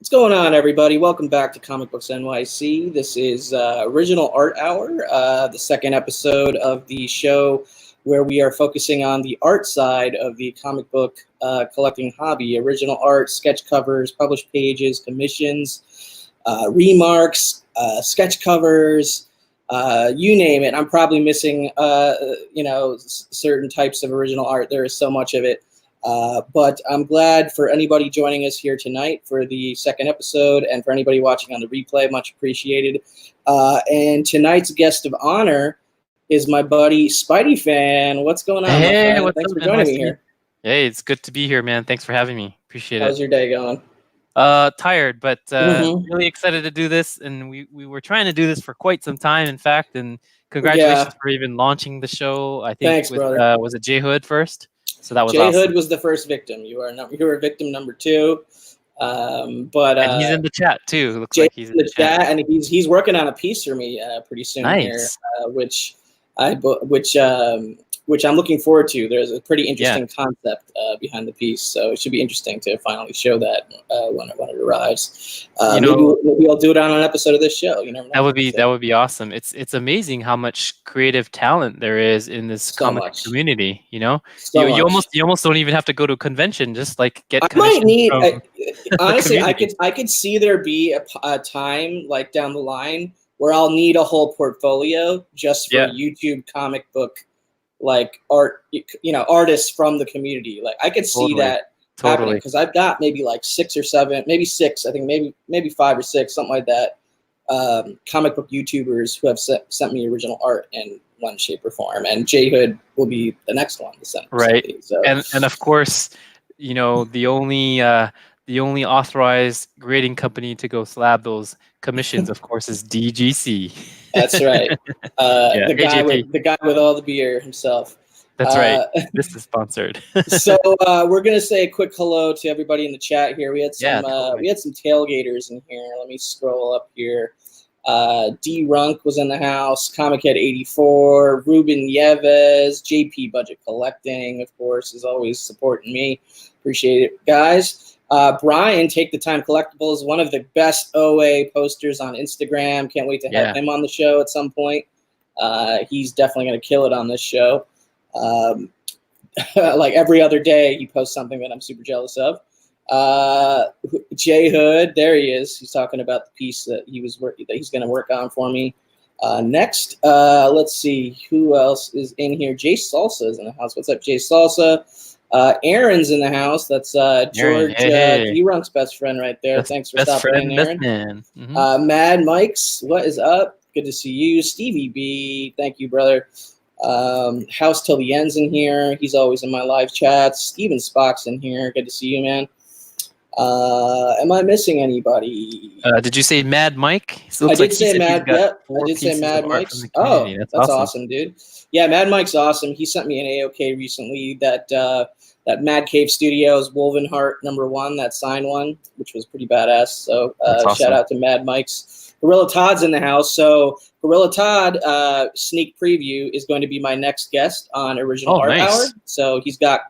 What's going on, everybody? Welcome back to Comic Books NYC. This is Original Art Hour, the second episode of the show where we are focusing on the art side of the comic book collecting hobby. Original art, sketch covers, published pages, commissions, remarks, sketch covers, you name it. I'm probably missing, certain types of original art. There is so much of it. But I'm glad for anybody joining us here tonight for the second episode, and for anybody watching on the replay, much appreciated. And tonight's guest of honor is my buddy Spidey Fan. What's going on? Hey, what's Thanks up, for joining me here. Hey, it's good to be here, man. Thanks for having me. Appreciate it. How's your day going? Tired, but really excited to do this. And we were trying to do this for quite some time, in fact. And congratulations for even launting the show. I think Thanks, brother. Was it J Hood first? So that was J awesome. Hood was the first victim. You were victim number 2. And he's in the chat too. Looks Jay's like he's in the chat, and he's working on a piece for me pretty soon here, which I'm looking forward to. There's a pretty interesting concept behind the piece, so it should be interesting to finally show that when it arrives. Maybe I'll do it on an episode of this show. You never know. That would be awesome. It's amazing how much creative talent there is in this comic community. You know, you almost don't even have to go to a convention. Just like get. I might need. Honestly, I could see there be a time like down the line where I'll need a whole portfolio just for YouTube comic book like art, artists from the community. Like I could see that happening, because I've got maybe like 6 or 7, maybe 6. I think maybe 5 or 6, something like that. Comic book YouTubers who have sent me original art in one shape or form, and J Hood will be the next one to send. Right, so. and of course, the only authorized grading company to go slab those commissions, of course, is DGC. That's right. The guy with all the beer himself. That's right. This is sponsored. So we're gonna say a quick hello to everybody in the chat here. We had some tailgaters in here. Let me scroll up here. D Runk was in the house. Comic Head 84. Ruben Yeves. JP Budget Collecting, of course, is always supporting me. Appreciate it, guys. Brian, Take the Time Collectibles, one of the best OA posters on Instagram. Can't wait to have him on the show at some point. He's definitely going to kill it on this show. Like every other day, he posts something that I'm super jealous of. J Hood, there he is. He's talking about the piece that he's going to work on for me. Next, let's see who else is in here. Jay Salsa is in the house. What's up, Jay Salsa? Aaron's in the house. That's George D-Runk's best friend right there. Thanks for stopping in, Aaron. Mad Mike's, what is up? Good to see you. Stevie B, thank you, brother. House Till the End's in here. He's always in my live chats. Steven Spock's in here. Good to see you, man. Am I missing anybody? Did you say Mad Mike? So I did say Mad. Yep, I did say Mad Mike's. Oh, that's awesome, dude. Yeah, Mad Mike's awesome. He sent me an AOK recently that Mad Cave Studios Wolvenheart #1, that signed one, which was pretty badass. So awesome. Shout out to Mad Mike's. Gorilla Todd's in the house. So Gorilla Todd sneak preview is going to be my next guest on Original Art Hour. So he's got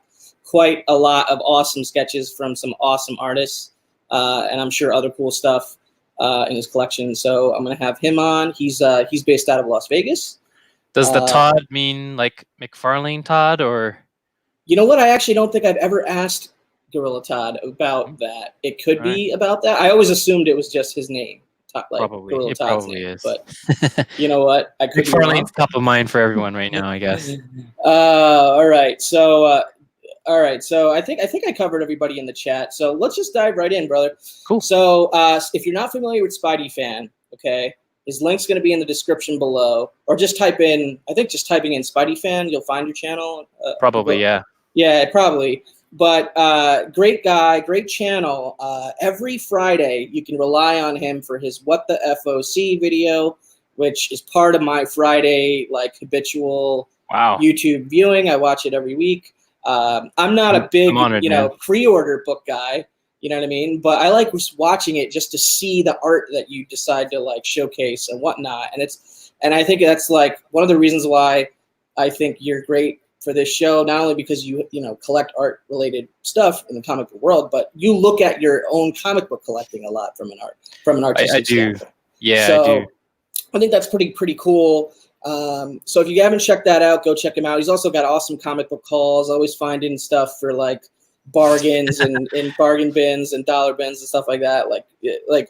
quite a lot of awesome sketches from some awesome artists, and I'm sure other cool stuff in his collection. So I'm going to have him on. He's based out of Las Vegas. Does the Todd mean like McFarlane Todd, or? You know what? I actually don't think I've ever asked Gorilla Todd about that. It could be about that. I always assumed it was just his name. Probably. It probably is. But you know what? I could McFarlane's top of mind for everyone right now, I guess. All right. So I think I covered everybody in the chat. So let's just dive right in, brother. Cool. So if you're not familiar with Spidey Fan, okay, his link's going to be in the description below, or just typing in Spidey Fan, you'll find your channel. Probably, yeah. Yeah, probably. But great guy, great channel. Every Friday, you can rely on him for his What the FOC video, which is part of my Friday like habitual YouTube viewing. I watch it every week. I'm not a big, pre-order book guy. You know what I mean? But I like watching it just to see the art that you decide to like showcase and whatnot. And I think that's like one of the reasons why I think you're great for this show, not only because you collect art related stuff in the comic book world, but you look at your own comic book collecting a lot from an artistic I do. standpoint. Yeah, So I do. I think that's pretty cool. So if you haven't checked that out, go check him out. He's also got awesome comic book hauls, always finding stuff for like bargains and bargain bins and dollar bins and stuff like that. Like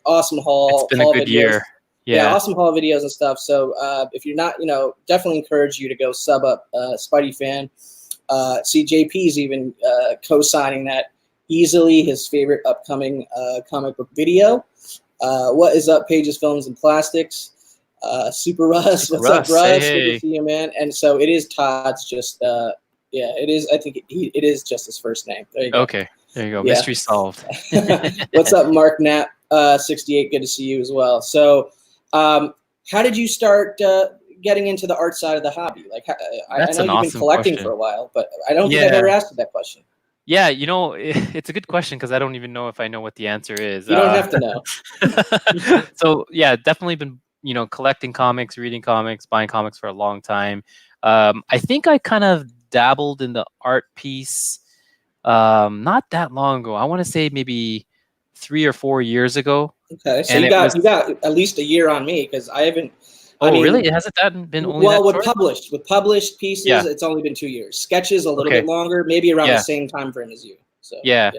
awesome It's been a haul good videos. year. Yeah, Yeah. awesome haul videos and stuff. So if you're not, definitely encourage you to go sub up Spidey Fan. See, JP's even co-signing that easily, his favorite upcoming comic book video. What is up, Pages, Films, and Plastics? Super Russ, what's up, Russ? Hey, Good to hey. see you, man. And so it is Todd's just, yeah, it is. I think it is just his first name. There you go. Okay, there you go. Yeah. Mystery solved. What's up, Mark Knapp? 68. Good to see you as well. So, how did you start getting into the art side of the hobby? Like, I That's know an you've been awesome collecting question. for a while, but I don't think Yeah. I've ever asked you that question. Yeah, it's a good question because I don't even know if I know what the answer is. You don't have to know. So yeah, definitely been collecting comics, reading comics, buying comics for a long time. I think I kind of dabbled in the art piece not that long ago. I want to say maybe 3 or 4 years ago. Okay, so And you got at least a year on me because I haven't. Oh, I mean, really? It hasn't that been only well, that with short? published pieces, Yeah. it's only been 2 years. Sketches a little Okay. bit longer, maybe around Yeah. the same time frame as you. So Yeah.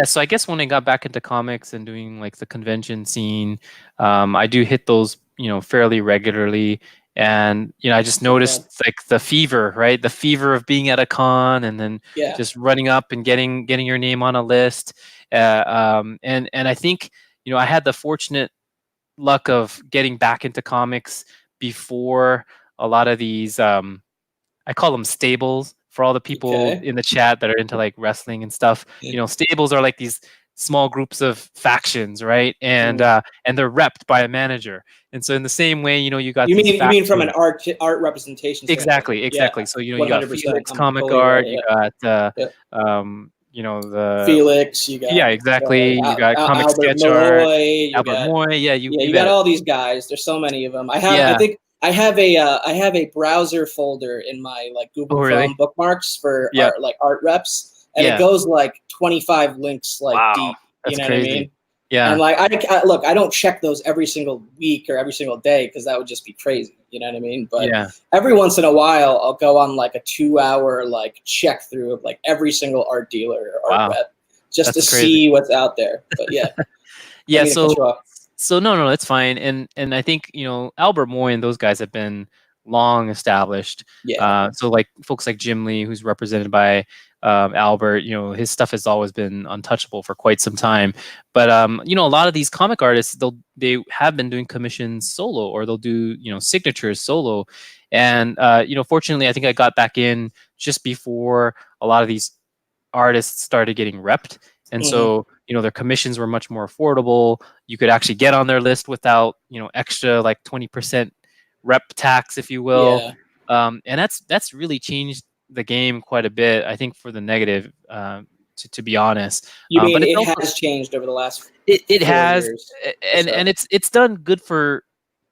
So I guess when I got back into comics and doing like the convention scene, I do hit those fairly regularly, and I just noticed like the fever, right? The fever of being at a con and then just running up and getting your name on a list. And I think I had the fortunate luck of getting back into comics before a lot of these I call them stables for all the people in the chat that are into like wrestling and stuff. Stables are like these small groups of factions, right? And they're repped by a manager. And so in the same way, you got you these mean from an art representation standpoint. Exactly. Yeah, So you got 100%. Felix I'm comic totally art, right, you got the Felix, you got exactly, you got comic Albert sketch art, Moy, Albert Moy, you got all these guys. There's so many of them. I think I have a browser folder in my like Google Chrome bookmarks for art reps, and it goes like 25 links deep. That's what crazy. I mean? Yeah. And like I don't check those every single week or every single day because that would just be crazy. You know what I mean? But every once in a while, I'll go on like a 2-hour like check through of like every single art dealer or art rep just to see what's out there. But yeah. So no, it's fine. And I think Albert Moy and those guys have been long established. So like folks like Jim Lee, who's represented by Albert, his stuff has always been untouchable for quite some time. But a lot of these comic artists, they have been doing commissions solo, or they'll do signatures solo. And fortunately, I think I got back in just before a lot of these artists started getting repped. And so their commissions were much more affordable. You could actually get on their list without extra like 20% rep tax, if you will. And that's really changed the game quite a bit, I think, for the negative, to be honest. You mean but it has changed over the last it 4 has years, and it's done good for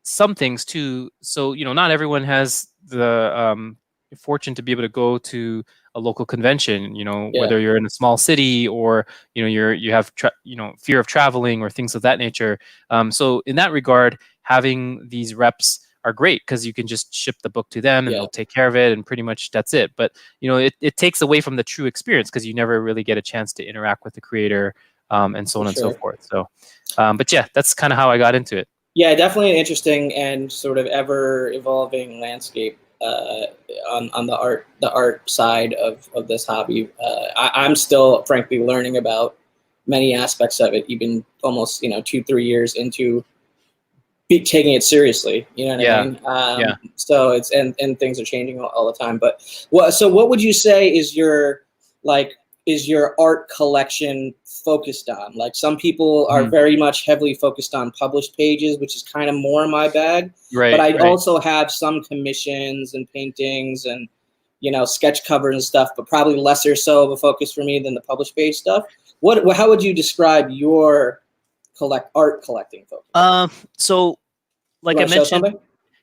some things too. So not everyone has the fortune to be able to go to a local convention, whether you're in a small city or you have fear of traveling or things of that nature. So in that regard, having these reps are great because you can just ship the book to them and they'll take care of it, and pretty much that's it. But it takes away from the true experience because you never really get a chance to interact with the creator, and so on and so forth. So but yeah, that's kind of how I got into it. Yeah, definitely an interesting and sort of ever evolving landscape on the art side of this hobby. I'm still frankly learning about many aspects of it, even almost 2-3 years into taking it seriously. You know what I mean? So it's and things are changing all the time. But what would you say is your art collection focused on? Like some people are very much heavily focused on published pages, which is kind of more my bag. But I also have some commissions and paintings and sketch covers and stuff, but probably lesser so of a focus for me than the published page stuff. How would you describe your art collecting focus? So like I mentioned,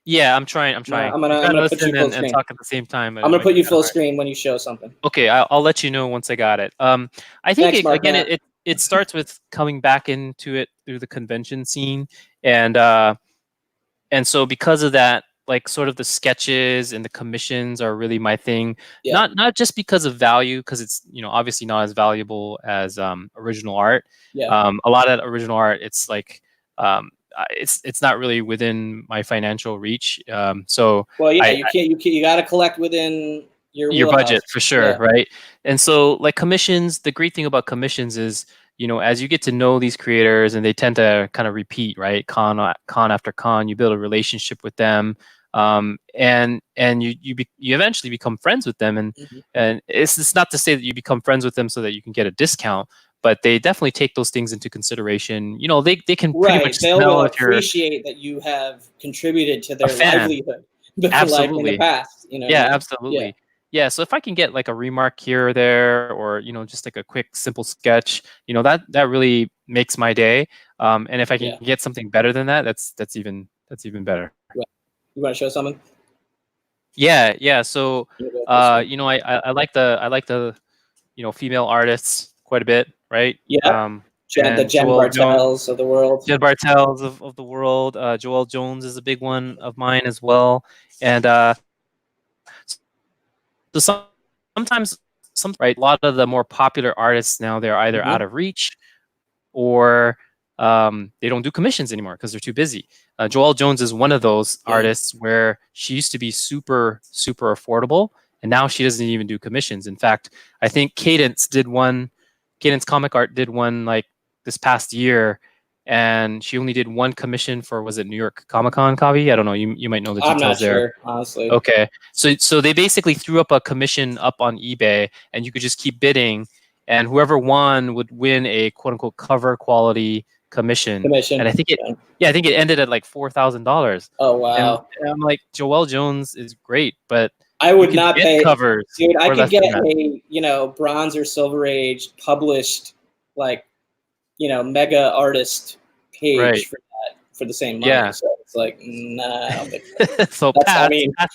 Yeah, I'm trying. I'm trying. I'm gonna put you full screen. And talk at the same time. I'm gonna put you full screen when you show something. Okay, I'll let you know once I got it. I think Thanks, Mark, again, it starts with coming back into it through the convention scene, and so because of that, like sort of the sketches and the commissions are really my thing. Yeah. Not just because of value, because it's obviously not as valuable as original art. Yeah. A lot of original art, it's like it's not really within my financial reach. So well, yeah, you got to collect within your budget for sure, right? And so like commissions, the great thing about commissions is as you get to know these creators and they tend to kind of repeat, right? Con after con, you build a relationship with them, and you eventually become friends with them, and and it's not to say that you become friends with them so that you can get a discount, but they definitely take those things into consideration. They can pretty much They will appreciate that you have contributed to their livelihood. Absolutely. Like in the past, Yeah, absolutely. Yeah, so if I can get like a remark here or there, or just like a quick simple sketch, that really makes my day. And if I can get something better than that, that's even better. Right. You want to show something? Yeah. So I like the female artists quite a bit, right? Yeah. The Jen Bartels of the world. Jen Bartels of the world. Joelle Jones is a big one of mine as well. And so sometimes, right, a lot of the more popular artists now, they're either out of reach or they don't do commissions anymore because they're too busy. Joelle Jones is one of those artists where she used to be super, super affordable, and now she doesn't even do commissions. In fact, I think Cadence Comic Art did one like this past year, and she only did one commission for, was it New York Comic-Con, Kavi? I don't know. You might know the details. I'm not sure, honestly. Okay. So they basically threw up a commission up on eBay, and you could just keep bidding, and whoever won would win a quote unquote cover quality commission. And I think it ended at like $4,000. Oh wow. And I'm like, Joelle Jones is great, but I would not pay covers. Dude, I could get a Bronze or Silver Age published mega artist page for the same money. Yeah. So it's like, nah, I don't think so.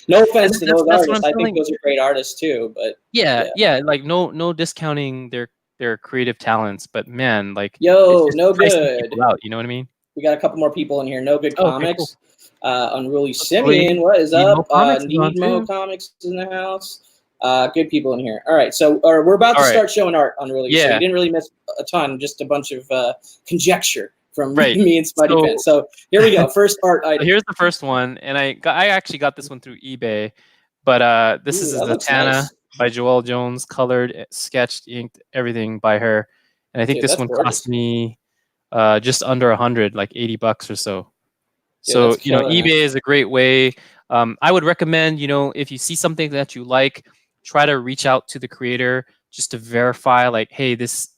No offense to those artists. I think those are great artists too, but yeah, like no discounting their creative talents, but man, like no good. Out, you know what I mean? We got a couple more people in here. No Good Comics. Cool. Unruly Simeon, what is up? Need Comics in the house. Good people in here. All right, so we're about to start showing art on Unruly. So you didn't really miss a ton, just a bunch of conjecture from me and Spidey Fan. So here we go. First art item. Here's the first one, and I actually got this one through eBay, but this is the Tana by Joelle Jones, colored, sketched, inked, everything by her, and I think this one cost me just under 100, like $80 or so. So eBay is a great way. I would recommend if you see something that you like, try to reach out to the creator just to verify, like, hey,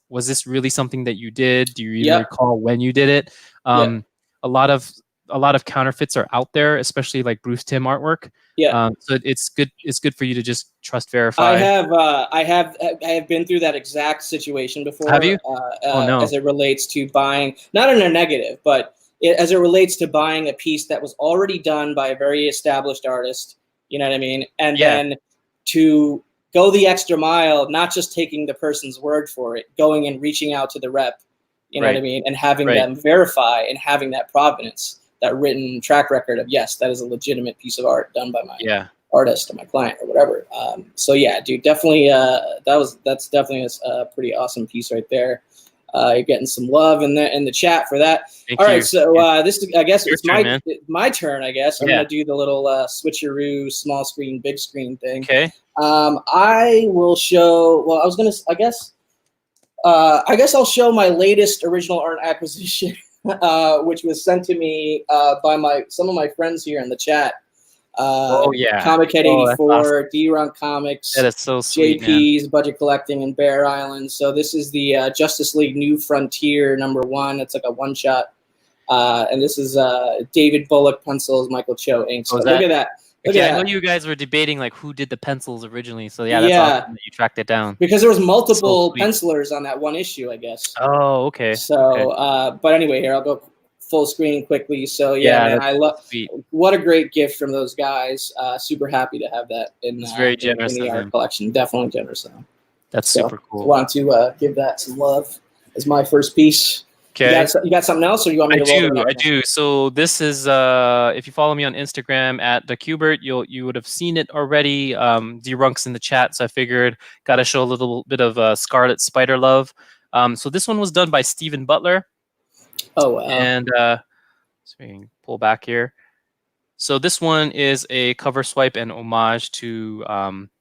was this really something that you did? Do you even recall when you did it? A lot of counterfeits are out there, especially like Bruce Timm artwork. So it's good for you to just trust verify. I have been through that exact situation before. Have you? As it relates to buying, not in a negative, but as it relates to buying a piece that was already done by a very established artist, you know what I mean? And then to go the extra mile, not just taking the person's word for it, going and reaching out to the rep, you know what I mean? And having them verify and having that provenance, that written track record of, yes, that is a legitimate piece of art done by my artist or my client or whatever. So yeah, dude, definitely, that's definitely a pretty awesome piece right there. You're getting some love in the chat for that. All right, so this is, I guess it's my turn. I guess I'm gonna do the little switcheroo, small screen, big screen thing. Okay. I will show. Well, I guess I'll show my latest original art acquisition, which was sent to me by some of my friends here in the chat. Comic Head 84, awesome. D-Run Comics, that is so sweet, JP's, Budget Collecting, and Bear Island. So this is the Justice League New Frontier #1. It's like a one-shot. And this is David Bullock pencils, Michael Cho inks. So look at that. I know you guys were debating like who did the pencils originally. So that's awesome that you tracked it down. Because there was multiple pencilers on that one issue, I guess. Oh, okay. So, but anyway, here I'll go full screen quickly. So yeah, man, I love. Sweet. What a great gift from those guys. Super happy to have that in, It's very generous in the of art him. collection. Definitely generous of him. That's super cool. Want to give that some love as my first piece. Okay. You got something else, or you want me to roll it up? I do. So this is if you follow me on Instagram at the Cubert, you would have seen it already. D-Runk's in the chat, so I figured got to show a little bit of Scarlet Spider love. So this one was done by Stephen Butler. Oh wow! And so we can pull back here. So this one is a cover swipe and homage to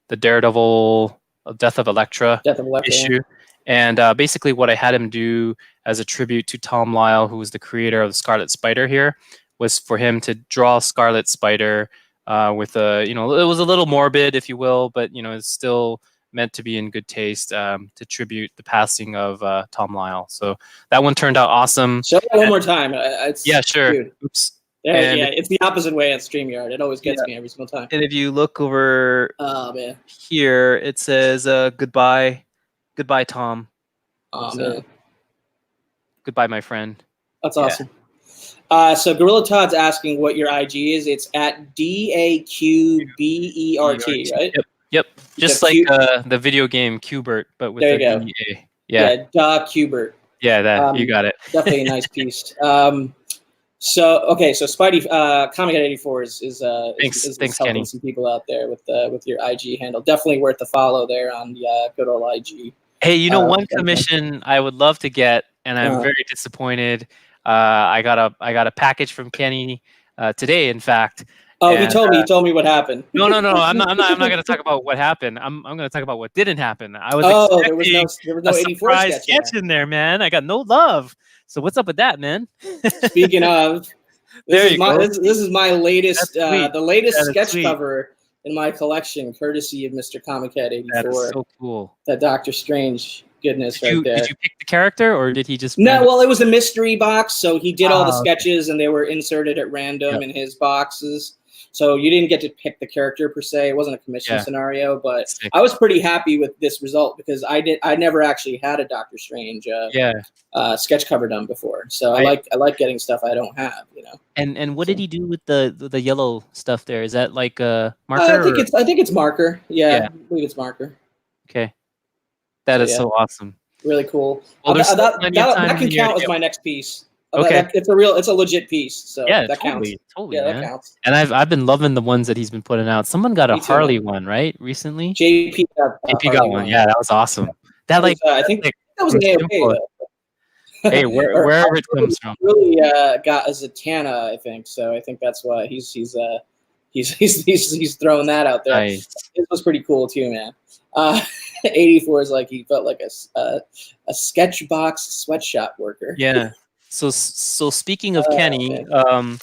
the Daredevil Death of Elektra issue. And basically what I had him do as a tribute to Tom Lyle, who was the creator of the Scarlet Spider here, was for him to draw Scarlet Spider with a, it was a little morbid, if you will, but, it's still meant to be in good taste to tribute the passing of Tom Lyle. So that one turned out awesome. Show that one more time. Yeah, sure. Dude. Oops. Yeah, it's the opposite way on StreamYard. It always gets me every single time. And if you look over here, it says goodbye, Tom. Oh man. Goodbye, my friend. That's awesome. So Gorilla Todd's asking what your IG is. It's at DAQBERT, right? Yep. Just like the video game Qbert, but with the DA. Yeah, Qbert. Yeah, you got it. Definitely a nice piece. So Spidey Comic at 84 is thanks, helping Kenny. some people out there with your IG handle. Definitely worth the follow there on the good old IG. Hey, one commission I would love to get, and I'm very disappointed. I got a package from Kenny today, in fact. Oh, he told me what happened. No. I'm not going to talk about what happened. I'm going to talk about what didn't happen. I was expecting there was no 84 surprise sketch in there, man. I got no love. So what's up with that, man? Speaking of, this is my latest, the latest sketch sweet. cover in my collection, courtesy of Mr. Comic Head 84. That is so cool. That Doctor Strange goodness there. Did you pick the character, or did he just? No, well, it was a mystery box, so he did all the sketches, and they were inserted at random in his boxes. So you didn't get to pick the character per se. It wasn't a commission scenario, but I was pretty happy with this result because I never actually had a Doctor Strange sketch cover done before. So I like getting stuff I don't have, And what did he do with the yellow stuff there? Is that like a marker? I think it's marker. Yeah, I believe it's marker. Okay, that is so awesome. Really cool. Well, that can count as my next piece. Okay, it's a legit piece. So that counts. Totally, yeah, man. that counts. And I've been loving the ones that he's been putting out. Someone got a Harley one, right, recently? JP got one. Yeah, that was awesome. That I think that was an AOK. Hey, wherever it comes from. Really got a Zatanna, I think. So I think that's why he's throwing that out there. Nice. It was pretty cool too, man. 84 is like he felt like a sketch box sweatshop worker. Yeah. So speaking of Kenny, and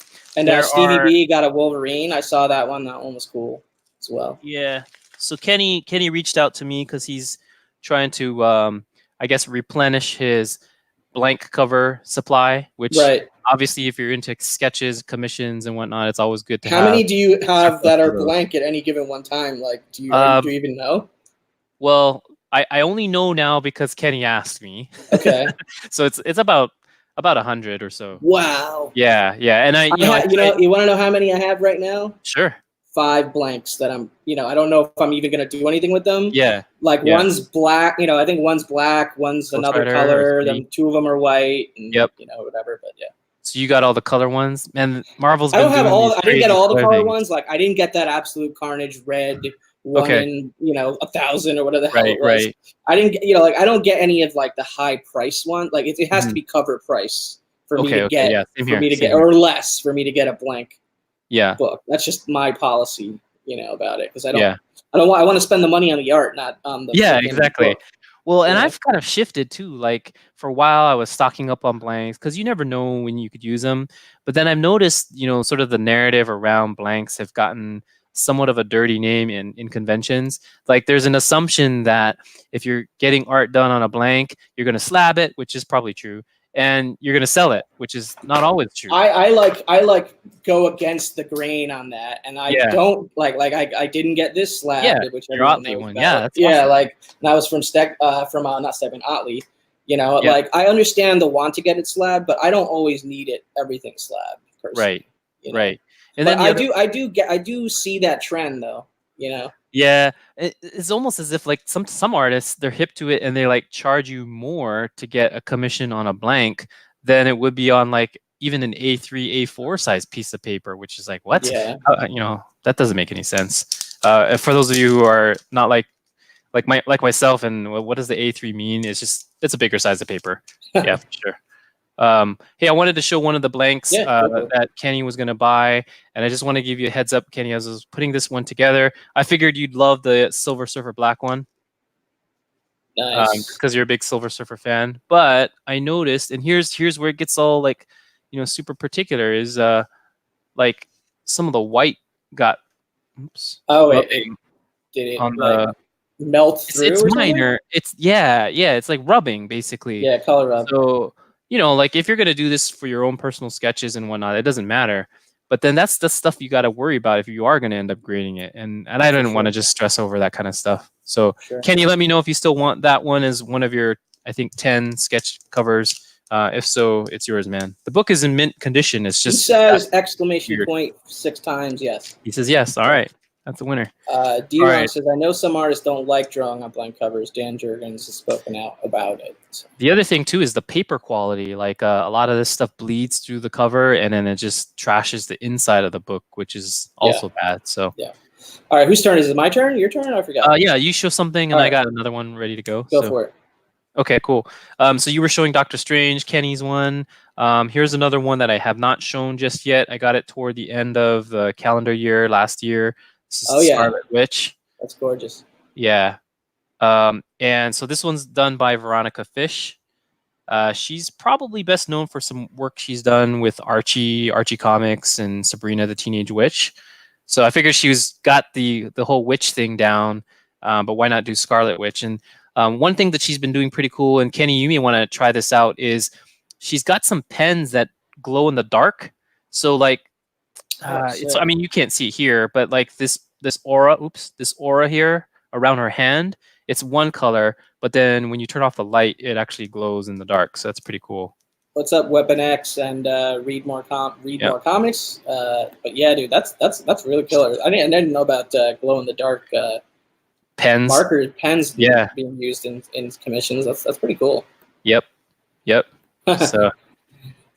Stevie B got a Wolverine. I saw that one. That one was cool as well. Yeah. So Kenny reached out to me because he's trying to, I guess, replenish his blank cover supply. Which obviously, if you're into sketches, commissions, and whatnot, it's always good to have. How many do you have that are blank at any given one time? Like, do you even know? Well, I only know now because Kenny asked me. Okay. So it's about 100 or so. Wow. Yeah, and you want to know how many I have right now? Sure. 5 blanks that I'm, I don't know if I'm even gonna do anything with them. Yeah. One's black. I think one's black. One's another color. Then 2 of them are white. And, whatever. But yeah. So you got all the color ones, and Marvel's. I don't have all. I didn't get all the color ones. Like I didn't get that Absolute Carnage red. One in 1,000 or whatever the hell it was. Right. I didn't get I don't get any of like the high price one. Like it has to be cover price for me to get or less for me to get a blank book. That's just my policy, about it because I want to spend the money on the art, not on the exactly. book. Well, and I've kind of shifted too. Like for a while, I was stocking up on blanks because you never know when you could use them. But then I've noticed, sort of the narrative around blanks have gotten somewhat of a dirty name in conventions. Like there's an assumption that if you're getting art done on a blank, you're going to slab it, which is probably true, and you're going to sell it, which is not always true. I like go against the grain on that, and I don't I didn't get this slab, which your Otley one, that's awesome. Like that was from not Stepan Otley. You know, like I understand the want to get it slabbed, but I don't always need it everything slabbed. Personally, Right. You know? Right. And but then I do see that trend though. You know. Yeah, it's almost as if like some artists, they're hip to it and they like charge you more to get a commission on a blank than it would be on like even an A3, A4 size piece of paper, which is like what? Yeah. You know, that doesn't make any sense. And for those of you who are not like myself, and what does the A3 mean? It's a bigger size of paper. Yeah, for sure. Hey, I wanted to show one of the blanks that Kenny was going to buy, and I just want to give you a heads up, Kenny, as I was putting this one together. I figured you'd love the Silver Surfer Black one. Nice. Because you're a big Silver Surfer fan. But I noticed, and here's where it gets all like, you know, super particular, is like some of the white got did it on like melt through? It's or minor. It's it's like rubbing basically. Yeah, color rub. So, you know, like if you're gonna do this for your own personal sketches and whatnot, it doesn't matter. But then that's the stuff you got to worry about if you are going to end up grading it. And I didn't want to just stress over that kind of stuff. So can you let me know if you still want that one as one of your, I think, 10 sketch covers? If so, it's yours, man. The book is in mint condition. It's just. He says exclamation point 6 times yes. He says yes. All right. That's a winner. D-Ron says, I know some artists don't like drawing on blank covers. Dan Jurgens has spoken out about it. So. The other thing, too, is the paper quality. Like a lot of this stuff bleeds through the cover, and then it just trashes the inside of the book, which is also bad. So yeah. All right, whose turn is it? My turn? Your turn? I forgot. Yeah, you show something, and I got another one ready to go. Go for it. Okay, cool. So you were showing Doctor Strange, Kenny's one. Here's another one that I have not shown just yet. I got it toward the end of the calendar year last year. This is Scarlet Witch. That's gorgeous. Yeah. And so this one's done by Veronica Fish. She's probably best known for some work she's done with Archie Comics, and Sabrina the Teenage Witch. So I figured she's got the whole witch thing down, but why not do Scarlet Witch? And one thing that she's been doing pretty cool, and Kenny, you may want to try this out, is she's got some pens that glow in the dark. So like, I mean, you can't see it here, but like this aura here around her hand, it's one color, but then when you turn off the light, it actually glows in the dark. So that's pretty cool. What's up, Weapon X, and read more comics. But yeah, dude, that's really killer. I didn't know about glow in the dark pens, pens being used in commissions. That's pretty cool. Yep. So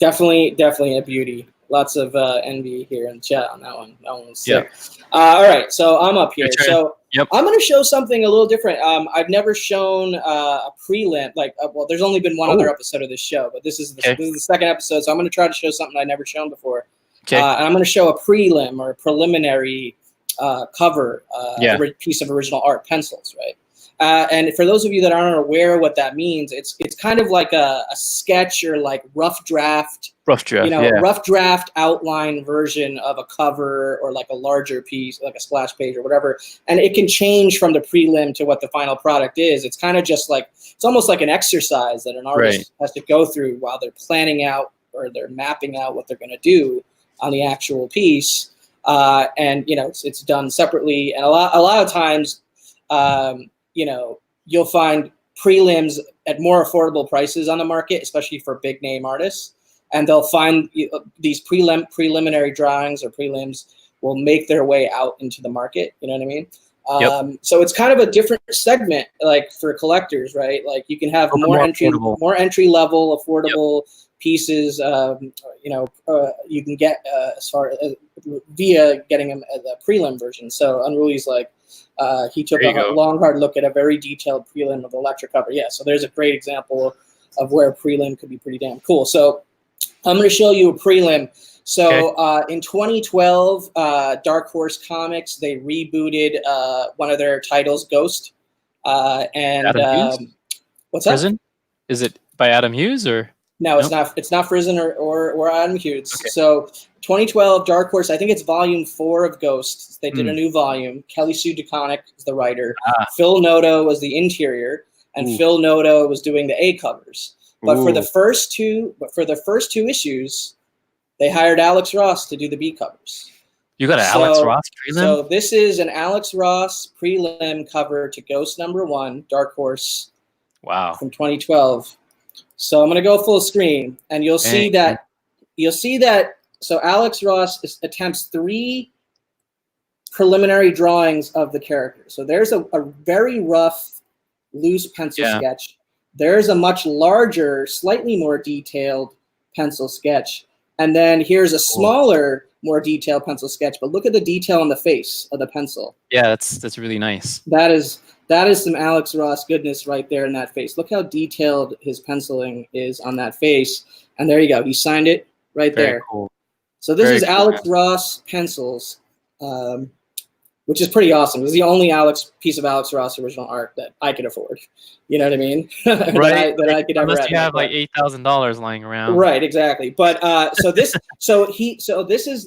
definitely a beauty. Lots of envy here in the chat on that one. That one was sick. All right, so I'm up here. So I'm going to show something a little different. I've never shown a prelim. Well, there's only been one other episode of this show, but this is the second episode. So I'm going to try to show something I've never shown before. And I'm going to show a prelim or a preliminary cover, piece of original art, pencils, right? And for those of you that aren't aware what that means, it's kind of like a sketch or like rough draft, rough draft outline version of a cover or like a larger piece, like a splash page or whatever. And it can change from the prelim to what the final product is. It's kind of just like, it's almost like an exercise that an artist has to go through while they're planning out or they're mapping out what they're going to do on the actual piece. And, you know, it's done separately. And a lot of times, you know, you'll find prelims at more affordable prices on the market, especially for big name artists. And they'll find these preliminary drawings or prelims will make their way out into the market. You know what I mean? So it's kind of a different segment, like for collectors, right? Like you can have more entry level, affordable pieces. You know, you can get as far as via getting them as a prelim version. So Unruly's like, he took a long, hard look at a very detailed prelim of the lecture cover. Yeah, so there's a great example of where a prelim could be pretty damn cool. So I'm going to show you a prelim. So in 2012, Dark Horse Comics, they rebooted one of their titles, Ghost. And what's Prison? Up? Is it by Adam Hughes or? No, it's not. It's not Prison or Adam Hughes. So 2012, Dark Horse. I think it's volume 4 of Ghosts. They did a new volume. Kelly Sue DeConnick is the writer. Phil Noto was the interior, and Phil Noto was doing the A covers. But for the first two issues, they hired Alex Ross to do the B covers. You got an Alex Ross prelim? So this is an Alex Ross prelim cover to Ghost #1, Dark Horse. Wow. From 2012. So I'm going to go full screen, and you'll see that. So Alex Ross attempts 3 preliminary drawings of the character. So there's a very rough, loose pencil sketch. There's a much larger, slightly more detailed pencil sketch. And then here's a smaller, more detailed pencil sketch. But look at the detail on the face of the pencil. Yeah, that's really nice. That is some Alex Ross goodness right there in that face. Look how detailed his penciling is on that face. And there you go. He signed it right there. Very cool. So this is Alex Ross pencils, which is pretty awesome. This is the only piece of Alex Ross original art that I could afford. You know what I mean? Right. that I could ever. Unless you have like $8,000 lying around. Right. Exactly. But this is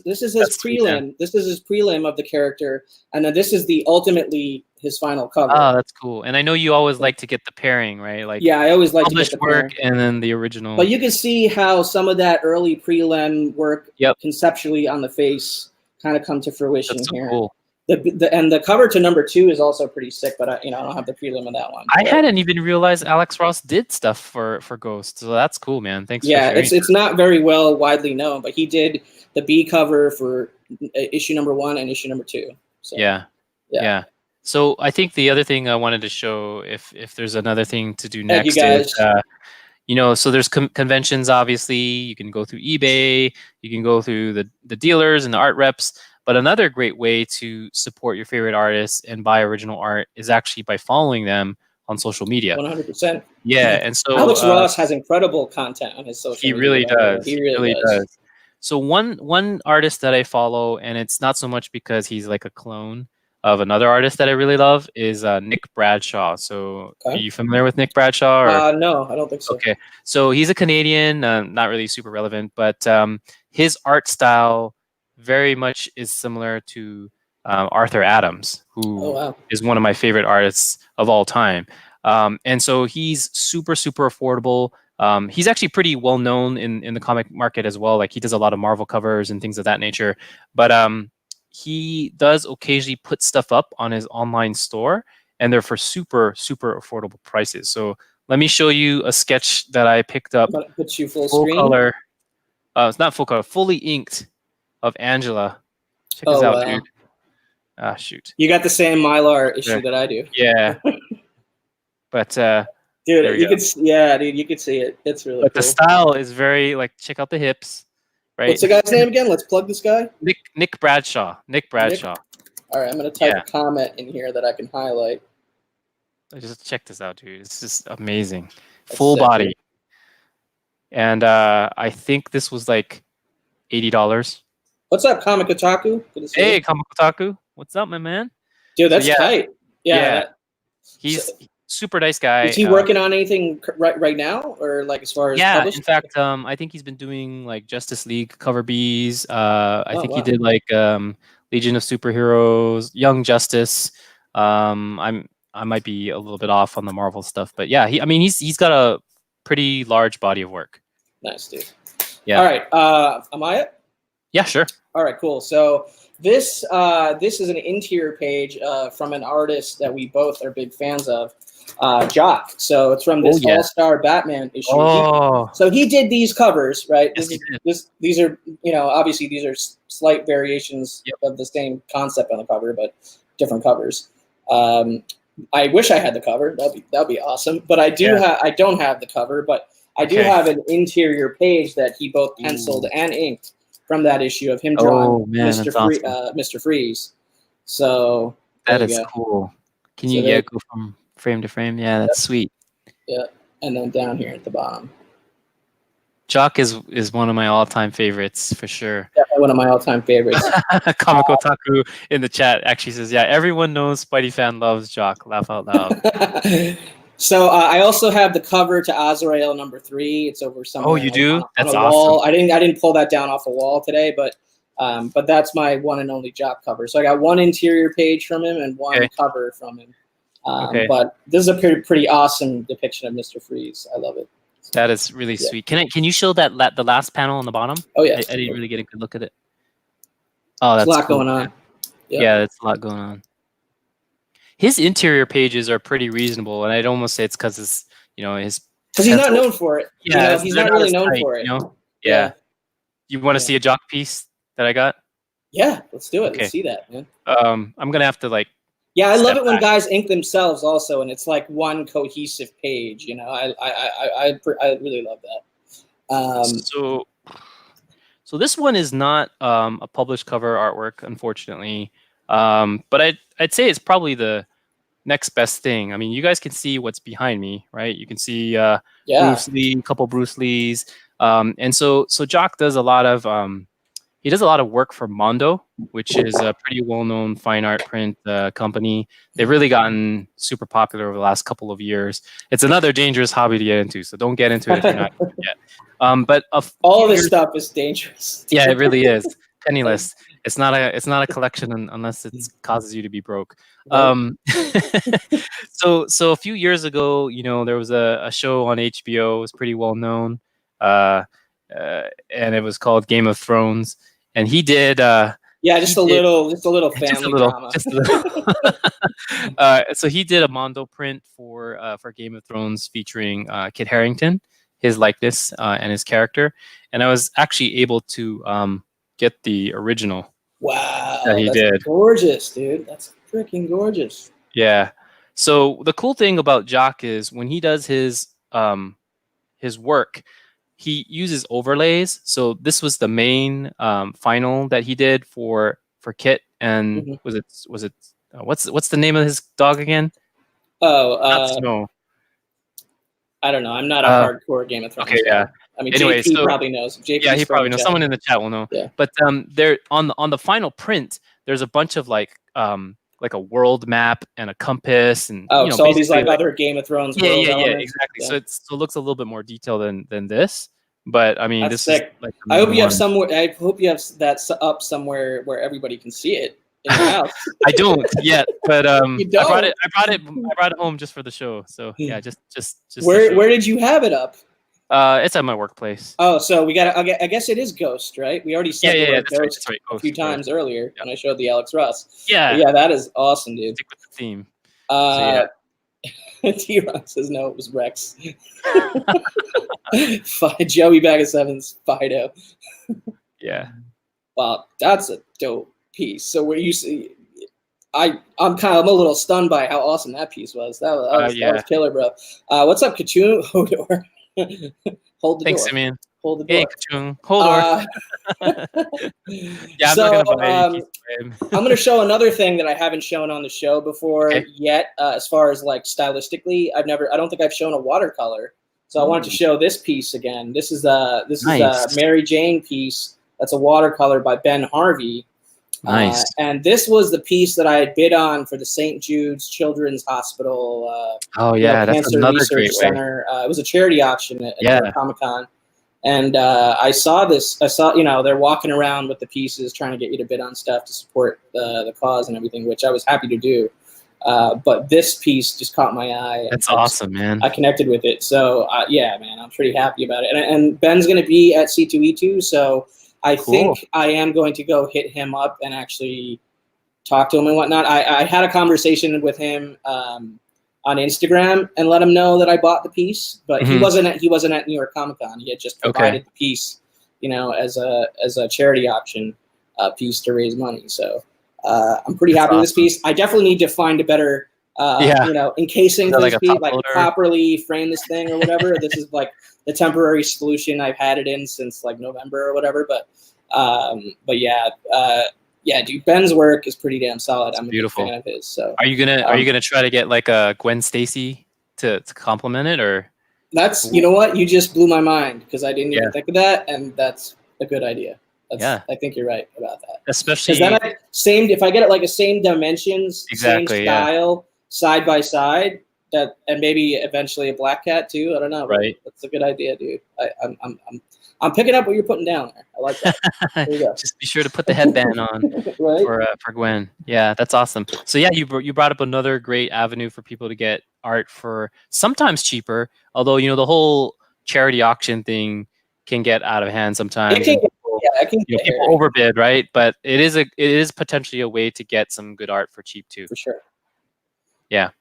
his prelim. This is his prelim of the character, and then this is ultimately his final cover. Oh, that's cool. And I know you always like to get the pairing, right? Like I always like to get the work pairing. And then the original. But you can see how some of that early prelim work conceptually on the face kind of come to fruition here. Cool. And the cover to number 2 is also pretty sick, but I don't have the prelim of that one. I hadn't even realized Alex Ross did stuff for Ghost, so that's cool, man. Thanks. Yeah, it's not very widely known, but he did the B cover for issue number 1 and issue number 2. So, yeah. So I think the other thing I wanted to show, if there's another thing to do next, is so there's conventions. Obviously, you can go through eBay, you can go through the dealers and the art reps. But another great way to support your favorite artists and buy original art is actually by following them on social media. 100%. Yeah, and so Alex Ross has incredible content on his social media. He really does. He really does. So one artist that I follow, and it's not so much because he's like a clone of another artist that I really love, is Nick Bradshaw. So are you familiar with Nick Bradshaw? No, I don't think so. Okay, so he's a Canadian, not really super relevant, but his art style very much is similar to Arthur Adams, who is one of my favorite artists of all time. And so he's super, super affordable. He's actually pretty well known in the comic market as well. Like he does a lot of Marvel covers and things of that nature. But he does occasionally put stuff up on his online store, and they're for super, super affordable prices. So let me show you a sketch that I picked up. Put you full screen? Color. It's not full color, fully inked, of Angela. Check this out, dude. Ah, shoot. You got the same Mylar issue that I do. Yeah. But dude, you could see it. It's really cool. The style is very check out the hips, right? What's the guy's name again? Let's plug this guy. Nick Bradshaw. Nick Bradshaw. All right, I'm gonna type a comment in here that I can highlight. Just check this out, dude. It's just amazing. Full body. Dude. And I think this was like $80. What's up, Comic Otaku? Hey, Comic Otaku. What's up, my man? Dude, that's tight. Yeah. He's super nice guy. Is he working on anything right now, or as far as published? In fact, I think he's been doing Justice League cover Bs. I think he did Legion of Superheroes, Young Justice. I might be a little bit off on the Marvel stuff, but yeah, he's got a pretty large body of work. Nice, dude. Yeah. All right. Am I it? Yeah, sure. All right, cool. So this is an interior page from an artist that we both are big fans of, Jock. So it's from this All-Star Batman issue. So he did these covers, right? Yes, these are, obviously these are slight variations of the same concept on the cover, but different covers. I wish I had the cover. That'd be awesome. But I don't have the cover, but I do have an interior page that he both penciled and inked from that issue of him drawing Mr. Freeze. So that is cool. Can you go from frame to frame? Yeah, that's sweet. Yeah, and then down here at the bottom. Jock is one of my all-time favorites for sure. Definitely one of my all-time favorites. Comic Otaku in the chat actually says, "Yeah, everyone knows Spidey Fan loves Jock." Laugh out loud. So I also have the cover to Azrael #3. It's over somewhere. Oh, you do? That's awesome. Wall. I didn't pull that down off a wall today, but that's my one and only Jock cover. So I got one interior page from him and one cover from him. But this is a pretty awesome depiction of Mr. Freeze. I love it. That is really sweet. Can you show that the last panel on the bottom? Oh yeah. I didn't really get a good look at it. Oh, that's a lot going on. Yeah, that's a lot going on. His interior pages are pretty reasonable, and I'd almost say it's because his Because he's not known for it. Yeah, he's not really known for it. Yeah. You want to see a Jock piece that I got? Yeah, let's do it. Okay. Let's see that, man. I'm gonna have to like. Yeah, I love it when guys ink themselves also, and it's like one cohesive page. I really love that. So this one is not a published cover artwork, unfortunately. But I'd say it's probably the next best thing. I mean, you guys can see what's behind me, right? You can see Bruce Lee, a couple Bruce Lees, and so Jock does a lot of he does a lot of work for Mondo, which is a pretty well-known fine art print company. They've really gotten super popular over the last couple of years. It's another dangerous hobby to get into, so don't get into it if you're not yet. But all this stuff is dangerous. Yeah, it really is. Penniless. It's not a collection unless it causes you to be broke. Right. So a few years ago, there was a show on HBO. It was pretty well known, and it was called Game of Thrones. And he did. Just a little family drama. Just a little. So he did a Mondo print for Game of Thrones featuring Kit Harington, his likeness and his character, and I was actually able to get the original. Wow, that he did. Gorgeous, dude. That's freaking gorgeous. Yeah. So the cool thing about Jock is when he does his work, he uses overlays. So this was the main final that he did for Kit, and was it what's the name of his dog again? Snow. I don't know. I'm not a hardcore Game of Thrones. Okay, yeah. I mean, anyway, JP probably knows. JP he probably knows. Someone in the chat will know. Yeah. But there on the final print, there's a bunch of like a world map and a compass and so all these like other Game of Thrones. Yeah, exactly. Yeah. So it looks a little bit more detailed than this. But I mean, that's this sick. is like I hope you have somewhere. I hope you have that up somewhere where everybody can see it in your house. I don't yet, but you don't? I brought it home just for the show. So yeah, just where did you have it up? It's at my workplace. Oh, so we got. I guess it is Ghost, right? We already said the word Ghost right, a few times earlier when I showed the Alex Ross. Yeah, but that is awesome, dude. Stick with the theme. T-Ron says no, it was Rex. Joey Bag of Sevens, Fido. Yeah. Wow, that's a dope piece. So where you see, I'm a little stunned by how awesome that piece was. That was killer, bro. What's up, Kachun? Hold the door. Thanks, Simeon. Hold the door. Hey, Kachun. Hold door. I'm not gonna buy any piece of him. I'm gonna show another thing that I haven't shown on the show before yet. As far as like stylistically, I don't think I've shown a watercolor. So I wanted to show this piece again. This is a Mary Jane piece. That's a watercolor by Ben Harvey. Nice. And this was the piece that I had bid on for the St. Jude's Children's Hospital. That's Cancer another Research great Center. It was a charity auction at Comic-Con. And I saw this. They're walking around with the pieces, trying to get you to bid on stuff to support the cause and everything, which I was happy to do. But this piece just caught my eye. That's awesome, man. I connected with it. So, man, I'm pretty happy about it. And Ben's going to be at C2E2, so I think I am going to go hit him up and actually talk to him and whatnot. I had a conversation with him on Instagram and let him know that I bought the piece, but he wasn't at New York Comic Con. He had just provided the piece, as a charity auction piece to raise money. So I'm pretty happy with this piece. I definitely need to find a better encasing for this piece, like properly frame this thing or whatever. This is like the temporary solution I've had it in since like November or whatever. But dude, Ben's work is pretty damn solid. I'm a big fan of his. So are you gonna try to get like a Gwen Stacy to complement it, or? That's what, you just blew my mind because I didn't even think of that, and that's a good idea. I think you're right about that. Especially if I get it like a same dimensions, same style, side by side, and maybe eventually a Black Cat too. I don't know. Right. That's a good idea, dude. I'm picking up what you're putting down there. I like that. There you go. Just be sure to put the headband on for Gwen. Yeah, that's awesome. So yeah, you brought up another great avenue for people to get art for sometimes cheaper. Although the whole charity auction thing can get out of hand sometimes. People overbid, right? But it is potentially a way to get some good art for cheap too. For sure. Yeah.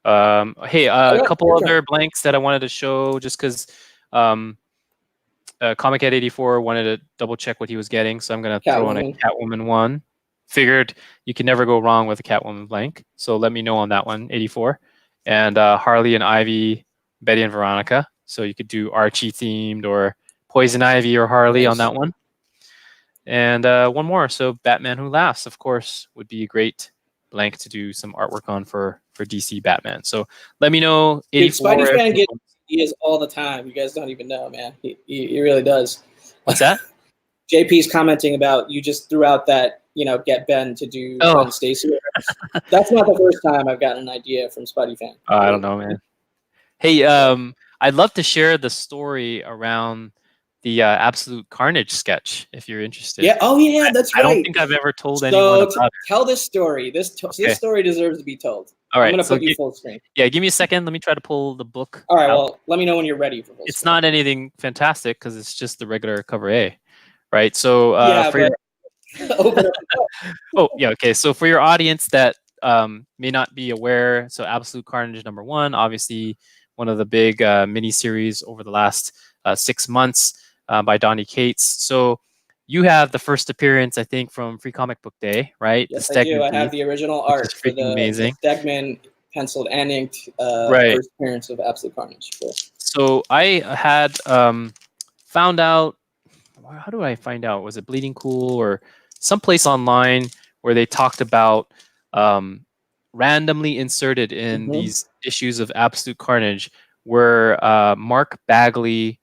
Hey, a couple other blanks that I wanted to show just because Comic Head 84 wanted to double check what he was getting, so I'm going to throw in a Catwoman one. Figured you can never go wrong with a Catwoman blank, so let me know on that one, 84. And Harley and Ivy, Betty and Veronica, so you could do Archie themed or Poison Ivy or Harley on that one. And one more, so Batman Who Laughs, of course, would be a great blank to do some artwork on for DC Batman. So let me know. 84. Dude, Spidey Fan gets ideas all the time. You guys don't even know, man. He really does. What's that? JP's commenting about you just threw out that, get Ben to do Gwen Stacy. That's not the first time I've gotten an idea from Spidey Fan. I don't know, man. Hey, I'd love to share the story around the Absolute Carnage sketch if you're interested. Yeah. Oh, yeah, that's right. I don't think I've ever told anyone about it. Tell this story. This story deserves to be told. All right. I'm going to put you full screen. Yeah, give me a second. Let me try to pull the book. All right. Well, let me know when you're ready for full It's screen. not anything fantastic because it's just the regular cover A, right? So okay. So for your audience that may not be aware, so Absolute Carnage #1, obviously one of the big miniseries over the last 6 months by Donny Cates. So you have the first appearance, I think, from Free Comic Book Day, right? Yes, I do. I have the original art for the amazing. Stegman penciled and inked first appearance of Absolute Carnage. Cool. So I had found out, how do I find out? Was it Bleeding Cool or someplace online where they talked about randomly inserted in these issues of Absolute Carnage were Mark Bagley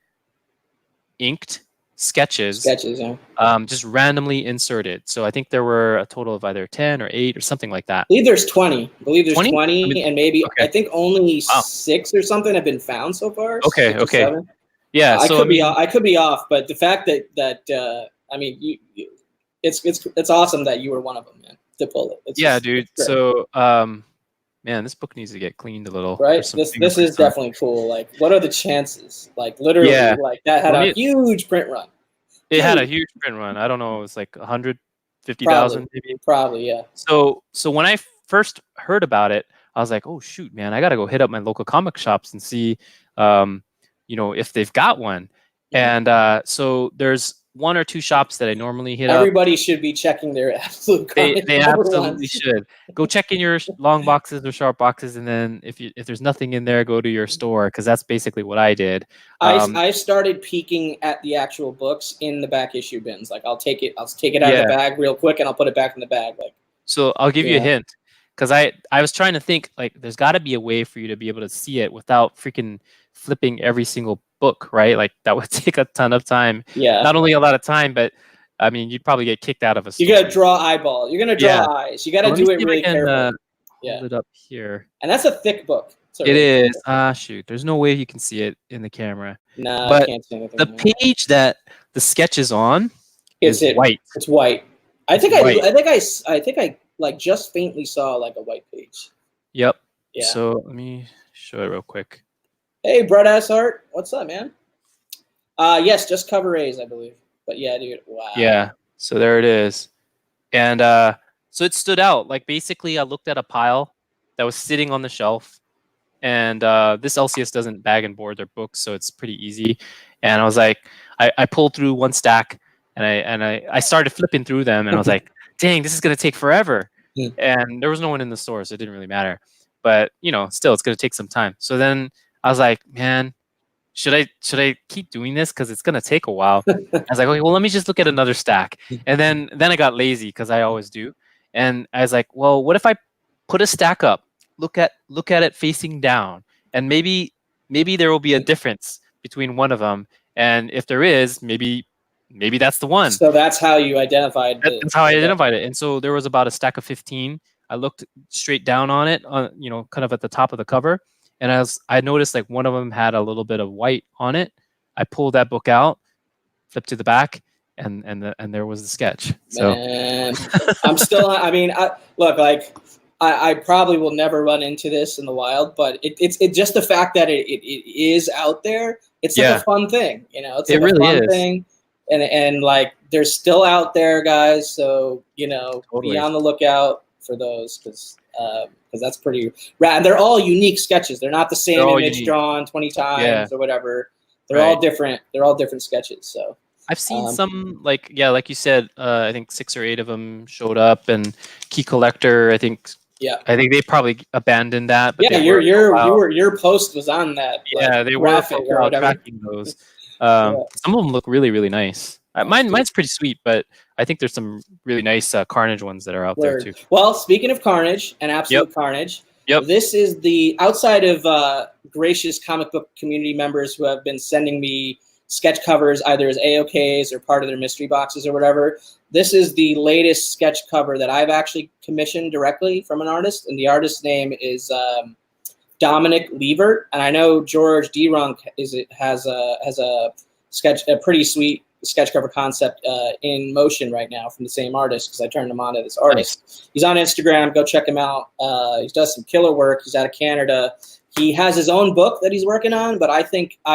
inked sketches, yeah. Just randomly inserted. So I think there were a total of either 10 or 8 or something like that. I believe there's 20. I believe there's 20 and maybe I think only 6 or something have been found so far. Okay. Yeah, I could be off, but the fact that it's awesome that you were one of them, man, to pull it. It's dude. So man, this book needs to get cleaned a little. Right. This is definitely cool. Like, what are the chances? Like, literally, like that had a huge print run. It had a huge print run. I don't know. It was like 150,000 maybe. Probably, yeah. So when I first heard about it, I was like, oh shoot, man, I gotta go hit up my local comic shops and see, if they've got one. And so there's 1 or 2 shops that I normally hit up. Everybody should be checking their Absolute Carnage. They absolutely should. Go check in your long boxes or sharp boxes, and then if there's nothing in there, go to your store, because that's basically what I did. I started peeking at the actual books in the back issue bins. Like, I'll take it out of the bag real quick, and I'll put it back in the bag. Like, so I'll give you a hint, because I was trying to think, like, there's got to be a way for you to be able to see it without freaking flipping every single book, right? Like, that would take a ton of time. Yeah. Not only a lot of time, but I mean, you'd probably get kicked out of a store. You gotta draw eyeball. You're gonna draw eyes. You gotta do it really carefully. Hold it up here. And that's a thick book. It is. Shoot. There's no way you can see it in the camera. No, but I can't see anything. The page that the sketch is on is white. It's white. I think I like just faintly saw like a white page. Yep. Yeah. So let me show it real quick. Hey, Brett Ashart, what's up, man? Yes, just cover A's, I believe. But yeah, dude, wow. Yeah, so there it is. And so it stood out. Like, basically, I looked at a pile that was sitting on the shelf. And this LCS doesn't bag and board their books, so it's pretty easy. And I was like, I pulled through one stack, and I started flipping through them, and I was like, dang, this is going to take forever. And there was no one in the store, so it didn't really matter. But, still, it's going to take some time. So then I was like, man, should I keep doing this? Because it's going to take a while. I was like, okay, well, let me just look at another stack. And then I got lazy, because I always do. And I was like, well, what if I put a stack up, look at it facing down, and maybe there will be a difference between one of them. And if there is, maybe that's the one. So that's how you identified it. That's how I identified it. And so there was about a stack of 15. I looked straight down on it, kind of at the top of the cover. And I noticed, like, one of them had a little bit of white on it. I pulled that book out, flipped to the back, and there was the sketch. So man, I'm still. I mean, I probably will never run into this in the wild, but it's just the fact that it is out there. It's such a fun thing, It's like really a fun is. thing, and like, they're still out there, guys. So totally. Be on the lookout for those, because because that's pretty rad. They're all unique sketches. They're not the same image unique. drawn 20 times or whatever. They're all different. They're all different sketches. So I've seen some like you said. I think 6 or 8 of them showed up, and Key Collector. I think they probably abandoned that. But your post was on that. Yeah, they were for a while tracking those. Some of them look really, really nice. Mine's pretty sweet, but I think there's some really nice Carnage ones that are out there too. Well, speaking of Carnage and Absolute Carnage, this is the outside of gracious comic book community members who have been sending me sketch covers either as AOKs or part of their mystery boxes or whatever. This is the latest sketch cover that I've actually commissioned directly from an artist, and the artist's name is Dominic Levert, and I know George D-Runk has a pretty sweet sketch cover concept in motion right now from the same artist, because I turned him on to this artist. Nice. He's on Instagram. Go check him out. He does some killer work. He's out of Canada. He has his own book that he's working on, but I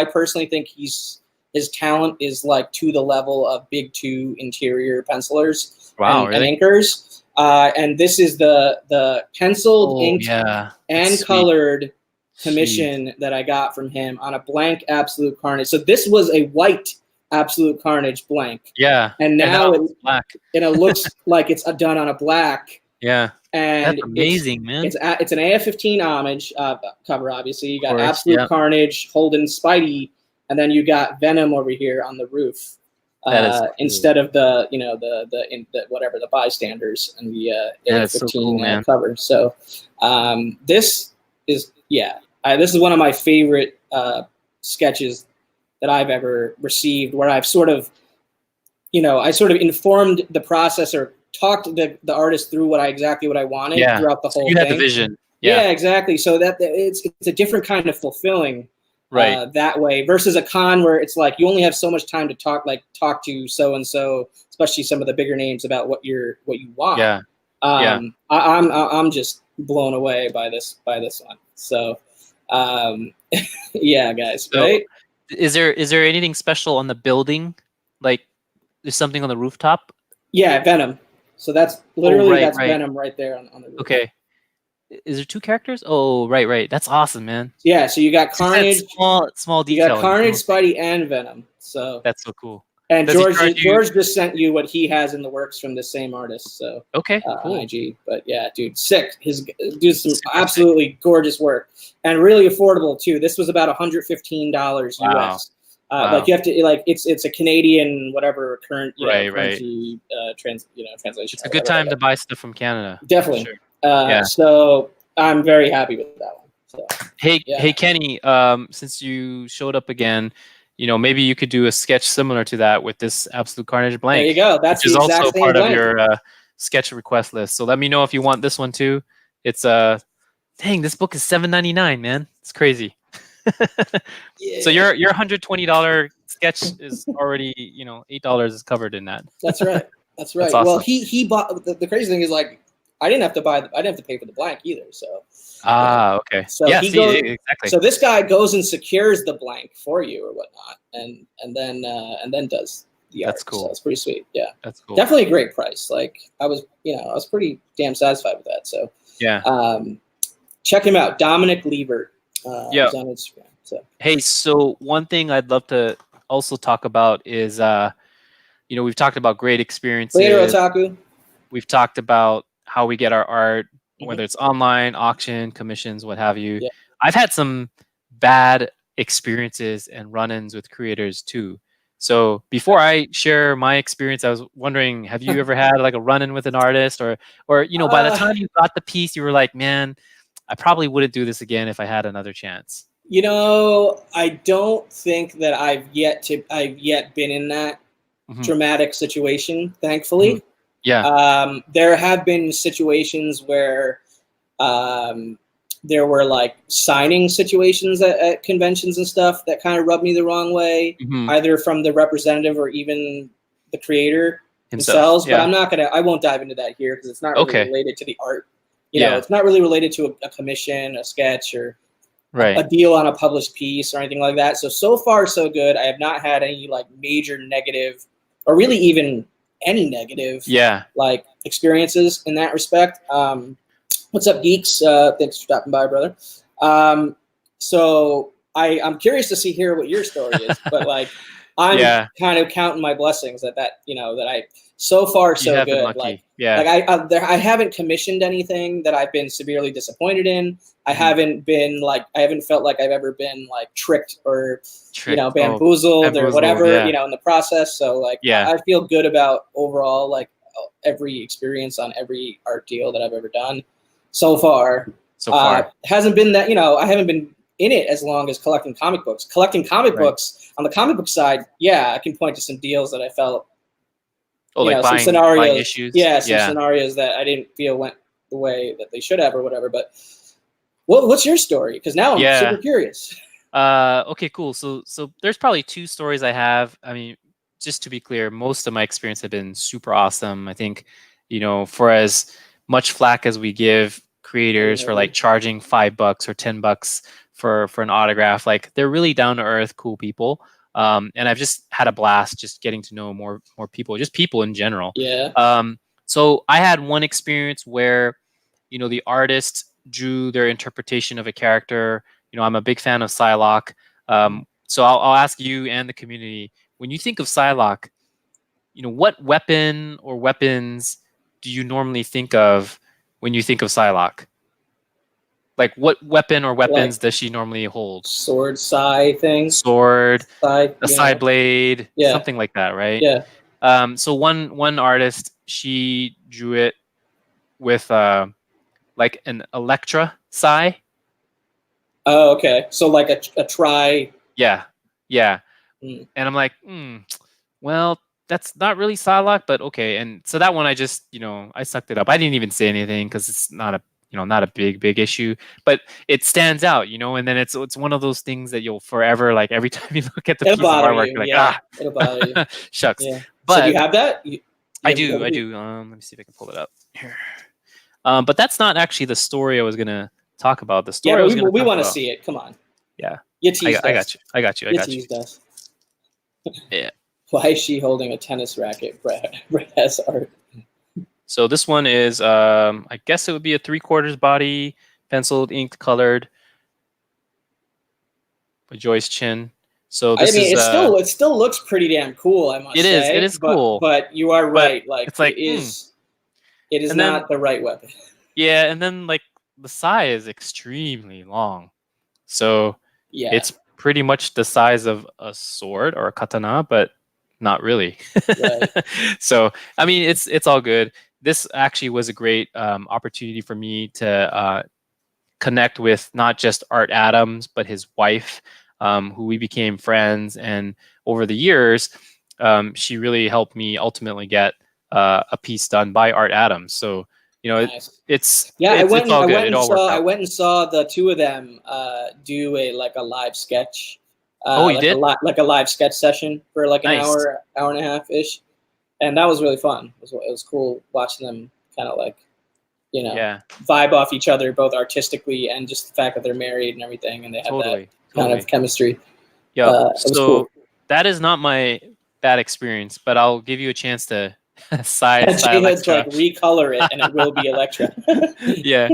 personally think his talent is like to the level of Big Two interior pencilers and inkers. And this is the penciled, inked, and colored commission that I got from him on a blank Absolute Carnage. So this was a white Absolute Carnage blank. Yeah. And now it's black. And it looks like it's done on a black. Yeah. And that's amazing, man. It's an AF-15 homage cover, obviously. You got Absolute Carnage holding Spidey, and then you got Venom over here on the roof. Cool. Instead of the whatever the bystanders and the AF-15 cover. So this is this is one of my favorite sketches that I've ever received, where I've sort of informed the process or talked the artist through exactly what I wanted throughout the whole thing. You had the vision. Yeah, exactly. So that it's a different kind of fulfilling. That way versus a con where it's like you only have so much time to talk to so and so, especially some of the bigger names, about what you want. I'm just blown away by this one. So guys, right? Is there anything special on the building? Like there's something on the rooftop? Yeah, Venom. So that's literally Venom right there on the roof. Okay. Is there 2 characters? Oh, right. That's awesome, man. Yeah, so you got Carnage. Small detail. You got Carnage, Spidey, and Venom. So that's so cool. And George just sent you what he has in the works from the same artist. So cool. On IG. But yeah, dude, sick. His dude, some absolutely gorgeous work, and really affordable too. This was about $115 US. Like you have to it's a Canadian whatever current currency translation. It's a good time to buy stuff from Canada. Definitely. Sure. So I'm very happy with that one. So, hey Kenny, since you showed up again, maybe you could do a sketch similar to that with this Absolute Carnage blank. There you go. That's which is also part of your sketch request list. So let me know if you want this one too. It's dang, this book is $7.99, man. It's crazy. So your $120 sketch is already $8 is covered in that. That's right. That's right. That's awesome. Well, he bought the crazy thing is like I didn't have to pay for the blank either. So okay. So he goes, exactly. So this guy goes and secures the blank for you or whatnot, and then does the art. That's cool. So it's pretty sweet. Yeah, that's cool. Definitely a great price. Like I was pretty damn satisfied with that. So check him out, Dominic Levert. He's on Instagram. So hey, so one thing I'd love to also talk about is we've talked about great experiences. Later, Otaku. We've talked about how we get our art, whether it's online, auction, commissions, what have you. Yeah. I've had some bad experiences and run-ins with creators too. So before I share my experience, I was wondering, have you ever had like a run-in with an artist or by the time you got the piece, you were like, man, I probably wouldn't do this again if I had another chance. I don't think that I've yet been in that dramatic situation, thankfully. Mm-hmm. Yeah. There have been situations where there were like signing situations at conventions and stuff that kind of rubbed me the wrong way, either from the representative or even the creator themselves. Yeah. But I won't dive into that here because it's not really related to the art. It's not really related to a commission, a sketch, or a deal on a published piece or anything like that. So far, so good. I have not had any like major negative or really even any negative experiences in that respect. What's up, geeks? Thanks for stopping by, brother. So I'm curious to hear what your story is, but like I'm kind of counting my blessings that I so far You so have been good. lucky. Like I haven't commissioned anything that I've been severely disappointed in. I haven't felt like I've ever been like tricked or bamboozled or whatever, in the process. So like I feel good about overall like every experience on every art deal that I've ever done so far. Hasn't been that, I haven't been in it as long as collecting comic books. Collecting comic books on the comic book side, I can point to some deals that I felt some scenarios. Buying issues. Some scenarios that I didn't feel went the way that they should have or whatever. But what's your story? Because now I'm super curious. Okay, cool. So there's probably two stories I have. I mean, just to be clear, most of my experience have been super awesome. I think, for as much flack as we give creators for like charging $5 or $10 for an autograph, like they're really down to earth, cool people. And I've just had a blast just getting to know more people, just people in general. Yeah. So I had one experience where, the artist drew their interpretation of a character. I'm a big fan of Psylocke. So I'll ask you and the community, when you think of Psylocke, what weapon or weapons do you normally think of when you think of Psylocke? Like, what weapon or weapons does she normally hold? Sword, scythe thing. Sword, a side blade, something like that, right? Yeah. So one artist, she drew it with like an Electra sai. Oh, okay. So like a tri. Yeah. And I'm like, well, that's not really Psylocke, but okay. And so that one, I just, I sucked it up. I didn't even say anything because it's not a big issue, but it stands out, and then it's one of those things that you'll forever, like every time you look at the piece of artwork, you're like, it'll bother you. Shucks. Yeah. But so do you have that? I do. Let me see if I can pull it up here. But that's not actually the story I was gonna talk about. The story we want to see it. Come on. Yeah. I got you. Us. Yeah. Why is she holding a tennis racket? Brett has art. So this one is, I guess it would be a 3/4 body, penciled, inked, colored, by Joyce Chin. So this it still looks pretty damn cool. I must say. It is cool. But you are right. Like it's like it is not the right weapon. Yeah, and then like the sai is extremely long, so it's pretty much the size of a sword or a katana, but not really. Right. So I mean, it's all good. This actually was a great opportunity for me to connect with not just Art Adams, but his wife, who we became friends. And over the years, she really helped me ultimately get a piece done by Art Adams. So, nice. it's all good. It all worked out. I went and saw the two of them do a live sketch. You did? Like a live sketch session for like an hour and a half ish. And that was really fun. It was cool watching them kind of like, vibe off each other, both artistically and just the fact that they're married and everything. And they have that kind of chemistry. Yeah. So cool. That is not my bad experience, but I'll give you a chance to side Electra. Like recolor it and it will be Electra. Yeah.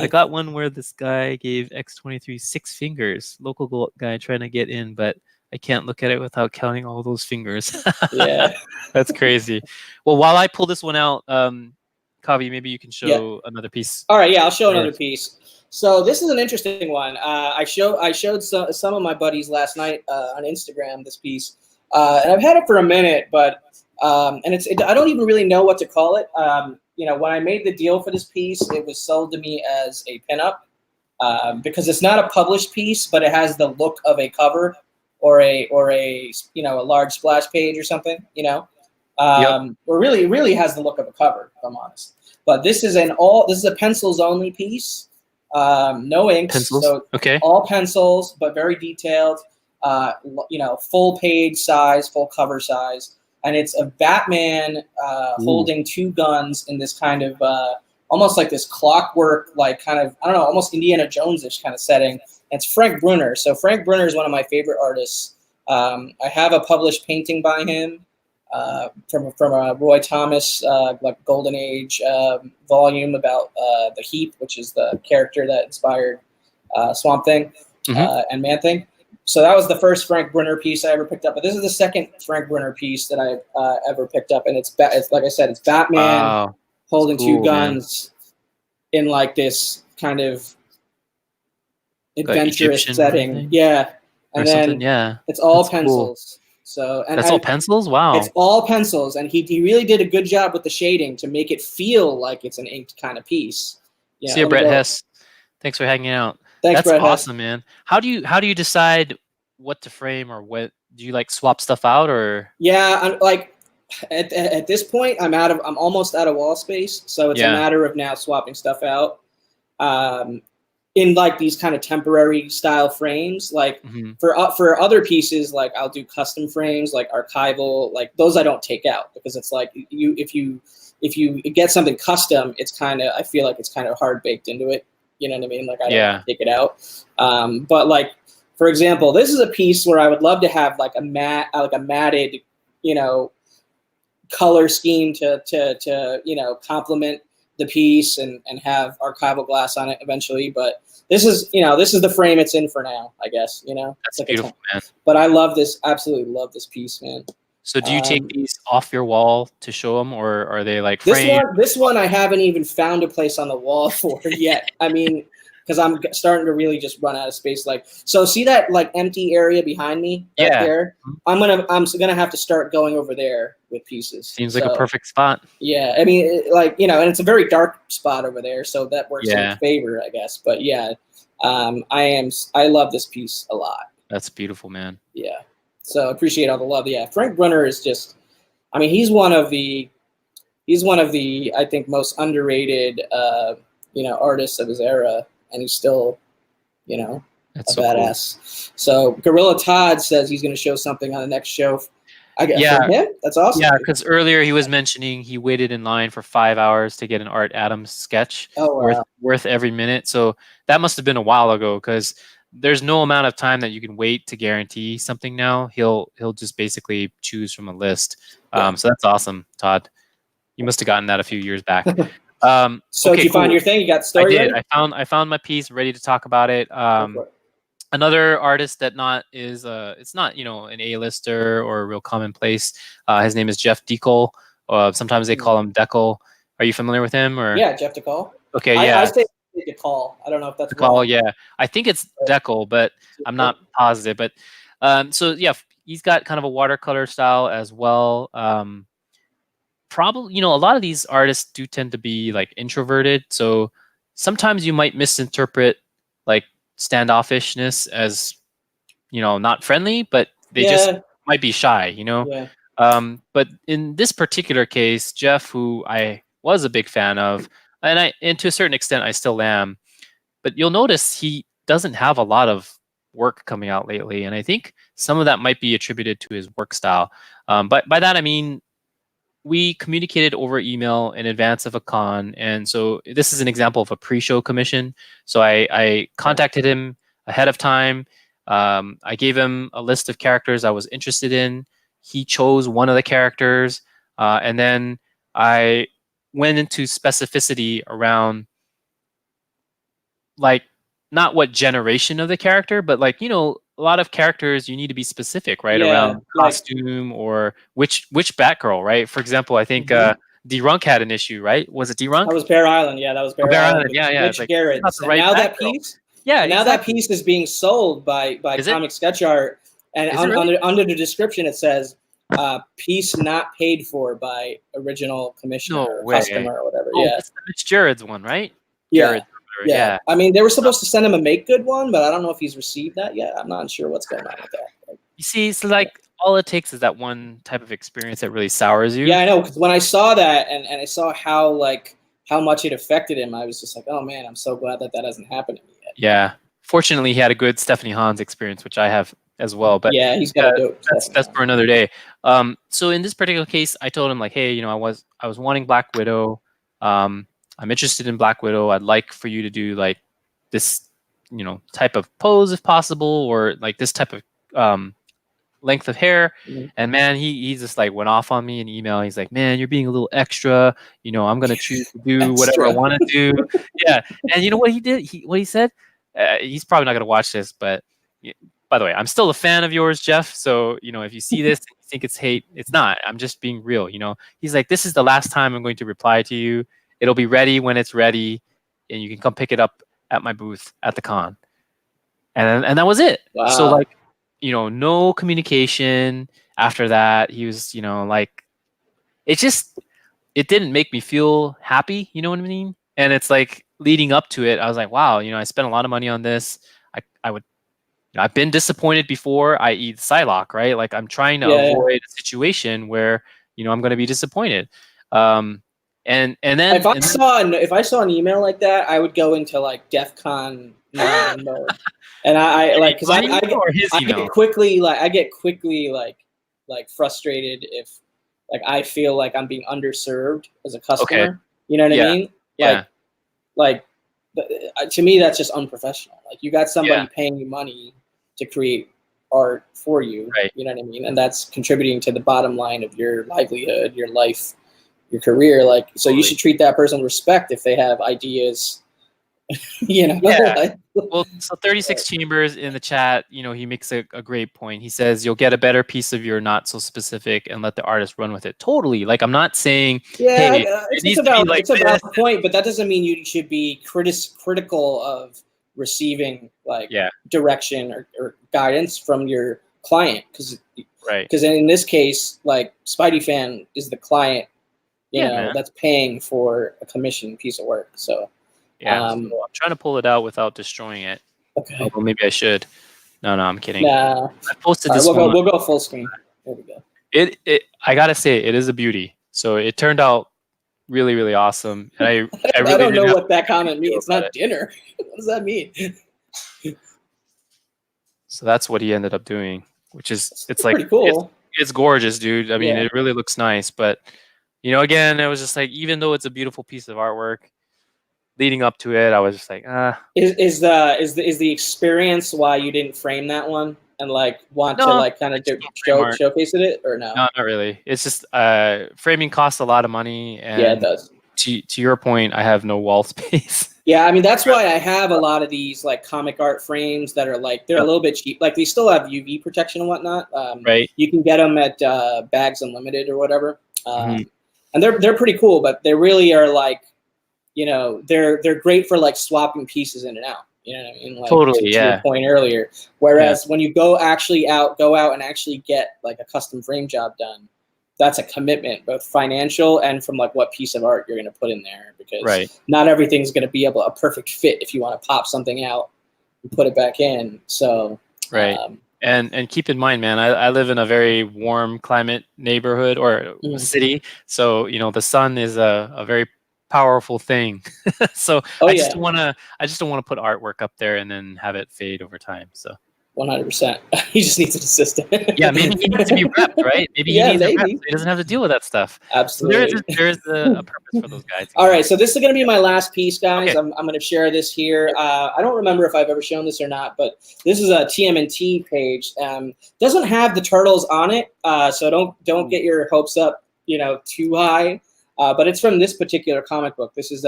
I got one where this guy gave X-23 6 fingers, local guy trying to get in, but I can't look at it without counting all those fingers. Yeah. That's crazy. Well, while I pull this one out, Kavi, maybe you can show another piece. All right, I'll show another piece. So this is an interesting one. I showed some of my buddies last night on Instagram this piece, and I've had it for a minute, but and I don't even really know what to call it. When I made the deal for this piece, it was sold to me as a pinup because it's not a published piece, but it has the look of a cover or a large splash page or something. Or really has the look of a cover, if I'm honest. But this is a pencils only piece. No inks. Pencils? So all pencils, but very detailed. Full page size, full cover size. And it's a Batman holding two guns in this kind of almost like this clockwork, like kind of, I don't know, almost Indiana Jones-ish kind of setting. And it's Frank Brunner. So Frank Brunner is one of my favorite artists. I have a published painting by him. from a Roy Thomas like Golden Age volume about the Heap, which is the character that inspired Swamp Thing and Man Thing. So that was the first Frank Brunner piece I ever picked up. But this is the second Frank Brunner piece that I ever picked up, and it's like I said, it's Batman holding two guns in like this kind of adventurous setting. Yeah, and then it's all pencils. Cool. So that's all pencils. Wow, it's all pencils, and he really did a good job with the shading to make it feel like it's an inked kind of piece. See you, Brett Hess. Thanks for hanging out. Thanks, that's Brett awesome, Hess. man. How do you decide what to frame, or what do you like swap stuff out, or? Yeah, I'm like at this point I'm almost out of wall space, so it's a matter of now swapping stuff out. In like these kind of temporary style frames, like for other pieces, like I'll do custom frames, like archival, like those I don't take out, because it's like if you get something custom, it's I feel like it's kind of hard baked into it. You know what I mean? Like I don't take it out. But like, for example, this is a piece where I would love to have like a matted, color scheme to complement the piece and have archival glass on it eventually. But this is the frame it's in for now, I guess. That's beautiful, man. But I absolutely love this piece, man. So do you take these off your wall to show them, or are they like framed? This one I haven't even found a place on the wall for yet. I mean, because I'm starting to really just run out of space. Like, so see that like empty area behind me right there? I'm gonna have to start going over there with pieces. Seems like a perfect spot. Yeah, I mean, and it's a very dark spot over there, so that works in favor, I guess. But yeah, I love this piece a lot. That's beautiful, man. Yeah. So appreciate all the love. Yeah, Frank Brunner is just, I mean, he's one of the I think most underrated artists of his era, and he's still, That's a badass. Cool. So Gorilla Todd says he's going to show something on the next show. I guess from him. That's awesome. Yeah, because earlier he was mentioning he waited in line for 5 hours to get an Art Adams sketch. Oh, wow. worth every minute. So that must have been a while ago, because there's no amount of time that you can wait to guarantee something now. He'll just basically choose from a list. So that's awesome, Todd. You must have gotten that a few years back. So did you find your thing? You got the story? I did. I found my piece, ready to talk about it. Another artist that it's not an A-lister or a real commonplace. His name is Jeff Decol. Sometimes they call him Decol. Are you familiar with him? Or yeah, Jeff Decol. Okay, yeah. I say Decol. I don't know if that's Decol. Wrong. Yeah, I think it's Decol, but I'm not positive. But so yeah, he's got kind of a watercolor style as well. Probably, a lot of these artists do tend to be like introverted, so sometimes you might misinterpret like standoffishness as not friendly, but they just might be shy. Yeah. But in this particular case, Jeff, who I was a big fan of, and to a certain extent I still am, but you'll notice he doesn't have a lot of work coming out lately, and I think some of that might be attributed to his work style. But by that I mean, we communicated over email in advance of a con, and so this is an example of a pre-show commission. So I contacted him ahead of time. I gave him a list of characters I was interested in. He chose one of the characters, and then I went into specificity around, like, not what generation of the character, but like, a lot of characters you need to be specific, right? Around costume or which Batgirl, right? For example, I think D-Runk had an issue, right? Was it D-Runk? That was Bear Island. Yeah, that was Bear Island. Yeah. Rich Garrett. Right, now that piece, that piece is being sold by Comic Sketch Art, and under the description it says, "Piece not paid for by original commissioner or customer or whatever." Oh, it's Mitch Jared's one, right? Yeah. Yeah, I mean, they were supposed to send him a make good one, but I don't know if he's received that yet. I'm not sure what's going on with that. You see, so like all it takes is that one type of experience that really sours you. Yeah, I know. Because when I saw that and I saw how much it affected him, I was just like, oh man, I'm so glad that hasn't happened to me yet. Yeah, fortunately, he had a good Stephanie Hans experience, which I have as well. But yeah, he's got to do it. That's for another day. So in this particular case, I told him like, hey, I was wanting Black Widow. I'm interested in Black Widow. I'd like for you to do like this, type of pose if possible, or like this type of length of hair. Mhm. And man, he just like went off on me in email. He's like, man, you're being a little extra. You know, I'm gonna choose to do whatever I Extra. want to do. Yeah. And you know what he did? What he said? He's probably not gonna watch this, but by the way, I'm still a fan of yours, Jeff. So you know, if you see this and you think it's hate, it's not. I'm just being real. You know, he's like, this is the last time I'm going to reply to you. It'll be ready when it's ready, and you can come pick it up at my booth at the con. And that was it. Wow. So like, you know, no communication after that. He was, you know, like, it didn't make me feel happy. You know what I mean? And it's like leading up to it, I was like, wow, you know, I spent a lot of money on this. I've been disappointed before, i.e. the Psylocke, right? Like I'm trying to avoid a situation where, you know, I'm going to be disappointed. And then if I saw an email like that, I would go into like DEFCON 9 mode, and I like because I get quickly like frustrated if like I feel like I'm being underserved as a customer. Okay. You know what I mean? Yeah. Like to me, that's just unprofessional. Like you got somebody paying you money to create art for you. Right. You know what I mean? And that's contributing to the bottom line of your livelihood, your life, your career. Like, so you should treat that person with respect if they have ideas. You know? Yeah. Well, so 36 Chambers in the chat, you know, he makes a great point. He says you'll get a better piece of your not so specific and let the artist run with it. Totally. Like I'm not saying, hey, it's about the point, but that doesn't mean you should be critical of receiving like direction or guidance from your client, because in this case, like Spidey Fan is the client, you know, that's paying for a commissioned piece of work. So so I'm trying to pull it out without destroying it. Okay. Although maybe I should. No, I'm kidding. Nah. I posted this. We'll go full screen. There we go. It I gotta say, it is a beauty. So it turned out really, really awesome. And I really I don't know what that comment means. It's not dinner. What does that mean? So that's what he ended up doing, which is it's like pretty cool. It's gorgeous, dude. I mean, it really looks nice. But you know, again, it was just like, even though it's a beautiful piece of artwork, leading up to it, I was just like, Is the experience why you didn't frame that one and like want to like kind of showcase it, or no? No, not really. It's just framing costs a lot of money, and it does. To your point, I have no wall space. Yeah, I mean that's why I have a lot of these like comic art frames that are like they're a little bit cheap. Like they still have UV protection and whatnot. Right. You can get them at Bags Unlimited or whatever, and they're pretty cool. But they really are like, you know, they're great for like swapping pieces in and out. You know what I mean? Like, totally. To your point earlier. Whereas when you go out and actually get like a custom frame job done, that's a commitment, both financial and from like what piece of art you're going to put in there, because not everything's going to be a perfect fit if you want to pop something out and put it back in. So and keep in mind, man, I live in a very warm climate neighborhood or city, so you know the sun is a very powerful thing. So I just don't want to put artwork up there and then have it fade over time. So 100%. He just needs an assistant. Yeah, maybe he needs to be repped, right? Maybe he needs a rep, so he doesn't have to deal with that stuff. Absolutely. So there is a purpose for those guys. All right, so this is going to be my last piece, guys. Okay. I'm going to share this here. I don't remember if I've ever shown this or not, but this is a TMNT page. Doesn't have the turtles on it, so don't get your hopes up, you know, too high. But it's from this particular comic book. This is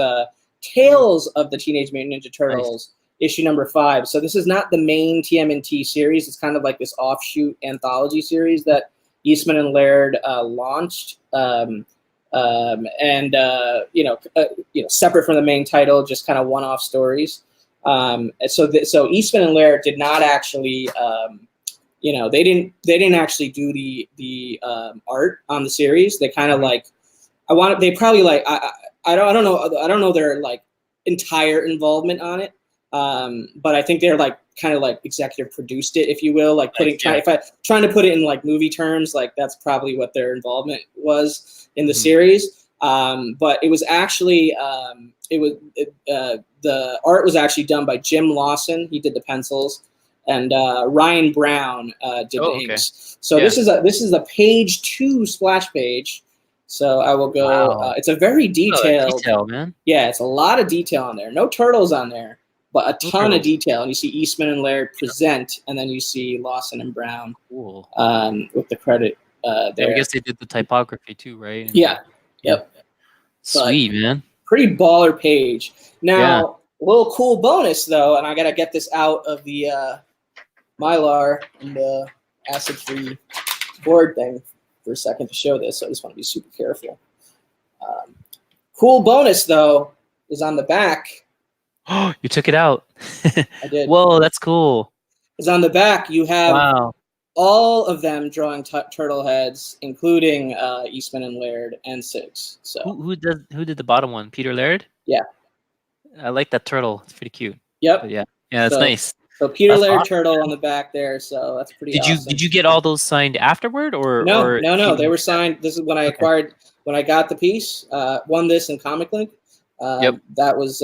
Tales of the Teenage Mutant Ninja Turtles. Nice. Issue number 5. So this is not the main TMNT series. It's kind of like this offshoot anthology series that Eastman and Laird launched, and separate from the main title, just kind of one-off stories. So Eastman and Laird did not actually, they didn't actually do the art on the series. They kind of like, they probably like, I don't know their like entire involvement on it. But I think they're like kind of like executive produced it, if you will, like trying to put it in like movie terms, like that's probably what their involvement was in the series. But it was actually the art was actually done by Jim Lawson. He did the pencils, and Ryan Brown did the inks. So this is a page 2 splash page. So I will go. It's a very detailed. Detail, man. Yeah, it's a lot of detail on there. No turtles on there. but a ton of detail. And you see Eastman and Laird present, and then you see Lawson and Brown with the credit there. Yeah, I guess they did the typography too, right? And yeah. Yep. Sweet, man. Pretty baller page. Now, a little cool bonus, though, and I got to get this out of the Mylar and the acid-free board thing for a second to show this, so I just want to be super careful. Cool bonus, though, is on the back. Oh, you took it out. I did. Whoa, that's cool. Is on the back, you have all of them drawing turtle heads, including Eastman and Laird and Six. So who did the bottom one? Peter Laird? Yeah. I like that turtle. It's pretty cute. Yep. But yeah, that's nice. So Peter Laird turtle on the back there. So that's pretty. Did you get all those signed afterward or no? They were signed. This is when I acquired when I got the piece. Won this in Comic Link. That was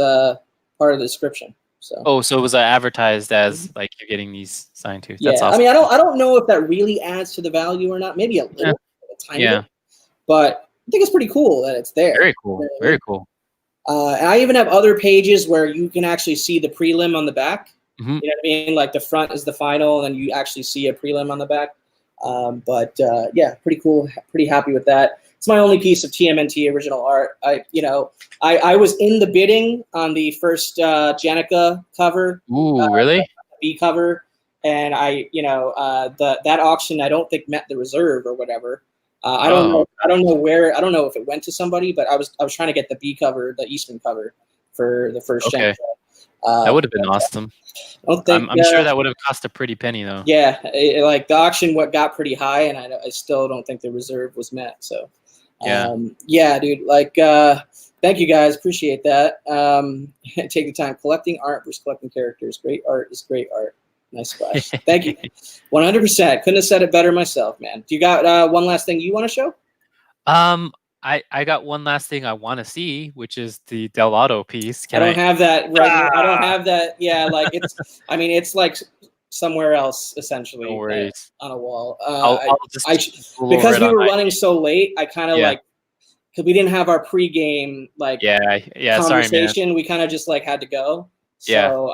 part of the description. So. So it was advertised as like you're getting these signed too. That's awesome. I mean, I don't know if that really adds to the value or not. Maybe a little, a tiny bit. But I think it's pretty cool that it's there. Very cool. Very cool. And I even have other pages where you can actually see the prelim on the back. Mm-hmm. You know what I mean? Like the front is the final, and you actually see a prelim on the back. But pretty cool. Pretty happy with that. It's my only piece of TMNT original art. I was in the bidding on the first Jenica cover. Ooh, really? B cover, and that auction I don't think met the reserve or whatever. I don't know. I don't know where. I don't know if it went to somebody, but I was trying to get the B cover, the Eastman cover, for the first Jenica. That would have been awesome. I'm sure that would have cost a pretty penny, though. Yeah, like the auction got pretty high, and I still don't think the reserve was met. So, dude. Like, thank you guys, appreciate that. Take the time. Collecting art versus collecting characters. Great art is great art. Nice splash. Thank you. 100%. Couldn't have said it better myself, man. Do you got one last thing you want to show? I got one last thing I want to see, which is the Delgado piece. I don't have that right here. I don't have that. Yeah, like it's. I mean, it's like somewhere else essentially. No worries. On a wall. I'll just because we were running so late. I kind of like because we didn't have our pregame conversation. Sorry, man. We kind of just like had to go. Yeah. So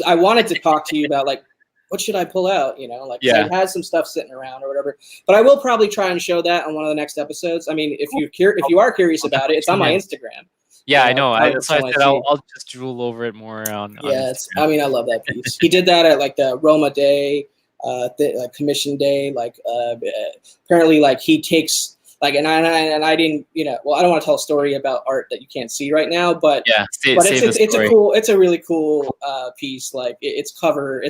I wanted to talk to you about like what should I pull out? You know, like I had some stuff sitting around or whatever. But I will probably try and show that on one of the next episodes. I mean, if you are curious about it, it's on my Instagram. Yeah, I know. So I said I'll just drool over it more on I mean, I love that piece. He did that at like the Roma Day, like Commission Day. Like apparently, like he takes like and I didn't, well, I don't want to tell a story about art that you can't see right now, but it's a really cool piece. Like it's cover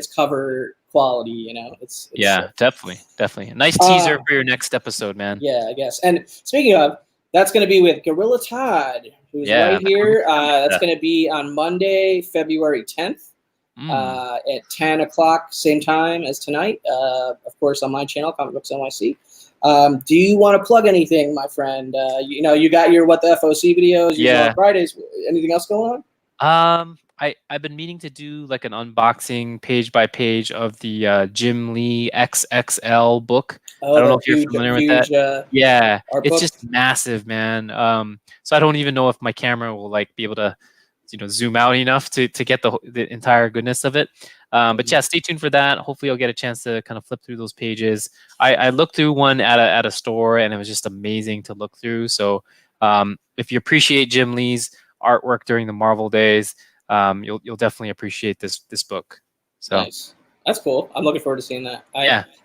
quality, It's definitely a nice teaser for your next episode, man. Yeah, I guess. And speaking of, that's going to be with Gorilla Todd, who's right here. That's going to be on Monday, February 10th. At 10 o'clock, same time as tonight. Of course, on my channel, Comic Books NYC. Do you want to plug anything, my friend? You got your What the FOC videos. On Fridays. Anything else going on? I've been meaning to do like an unboxing page by page of the Jim Lee XXL book. I don't know if you're familiar with that. It's just massive, man. So I don't even know if my camera will like be able to, zoom out enough to get the entire goodness of it. But yeah, stay tuned for that. Hopefully I'll get a chance to kind of flip through those pages. I looked through one at a store and it was just amazing to look through. So if you appreciate Jim Lee's artwork during the Marvel days, you'll definitely appreciate this book. So nice. That's cool. I'm looking forward to seeing that.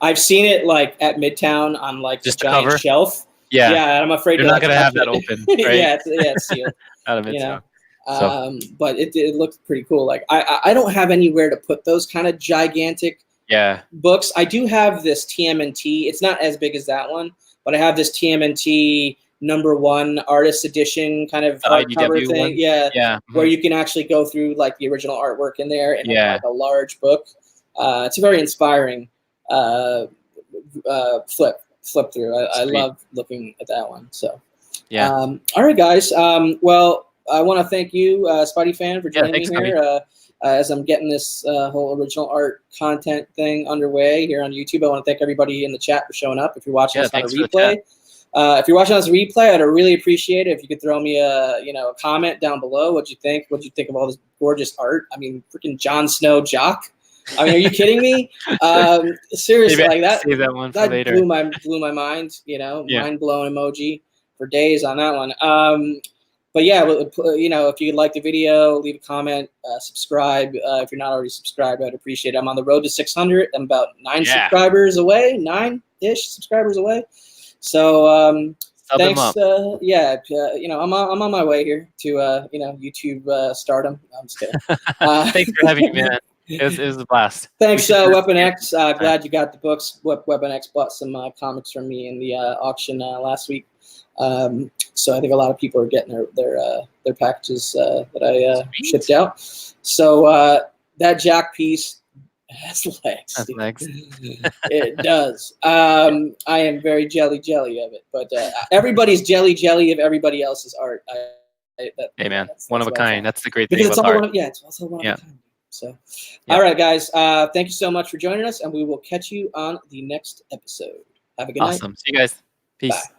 I've seen it like at Midtown on like just a giant shelf. Yeah, I'm afraid you're not gonna have that open. Right? it's sealed. Out of Midtown. But it looks pretty cool. Like I don't have anywhere to put those kind of gigantic books. I do have this TMNT. It's not as big as that one, but I have this TMNT #1 artist edition kind of hardcover thing. Where you can actually go through like the original artwork in there and like a large book. It's a very inspiring flip through. I love looking at that one. So all right, guys. Well, I want to thank you, Spidey Fan, for joining me here as I'm getting this whole original art content thing underway here on YouTube. I want to thank everybody in the chat for showing up. If you're watching this on a replay, If you're watching this replay, I'd really appreciate it if you could throw me a comment down below. What'd you think? What'd you think of all this gorgeous art? I mean, freaking Jon Snow jock. I mean, are you kidding me? Seriously, Maybe like that. Save that one for That later. blew my mind. Mind blown emoji for days on that one. But yeah, if you'd like the video, leave a comment, subscribe. If you're not already subscribed, I'd appreciate it. I'm on the road to 600. I'm about 9 subscribers away, 9-ish subscribers away. So thanks. I'm on my way here to YouTube stardom. I'm just kidding. Thanks for having me, man. It was a blast. Thanks, Weapon X. Glad you got the books. Weapon X bought some comics from me in the auction last week. So I think a lot of people are getting their packages that I shipped out. So that Jack piece has legs. Has legs. It does. I am very jelly of it, but everybody's jelly of everybody else's art. Hey man, one of a kind. That's the great thing because about art. It's also one of a kind. So, all right, guys. Thank you so much for joining us, and we will catch you on the next episode. Have a good night. Awesome. See you guys. Peace. Bye.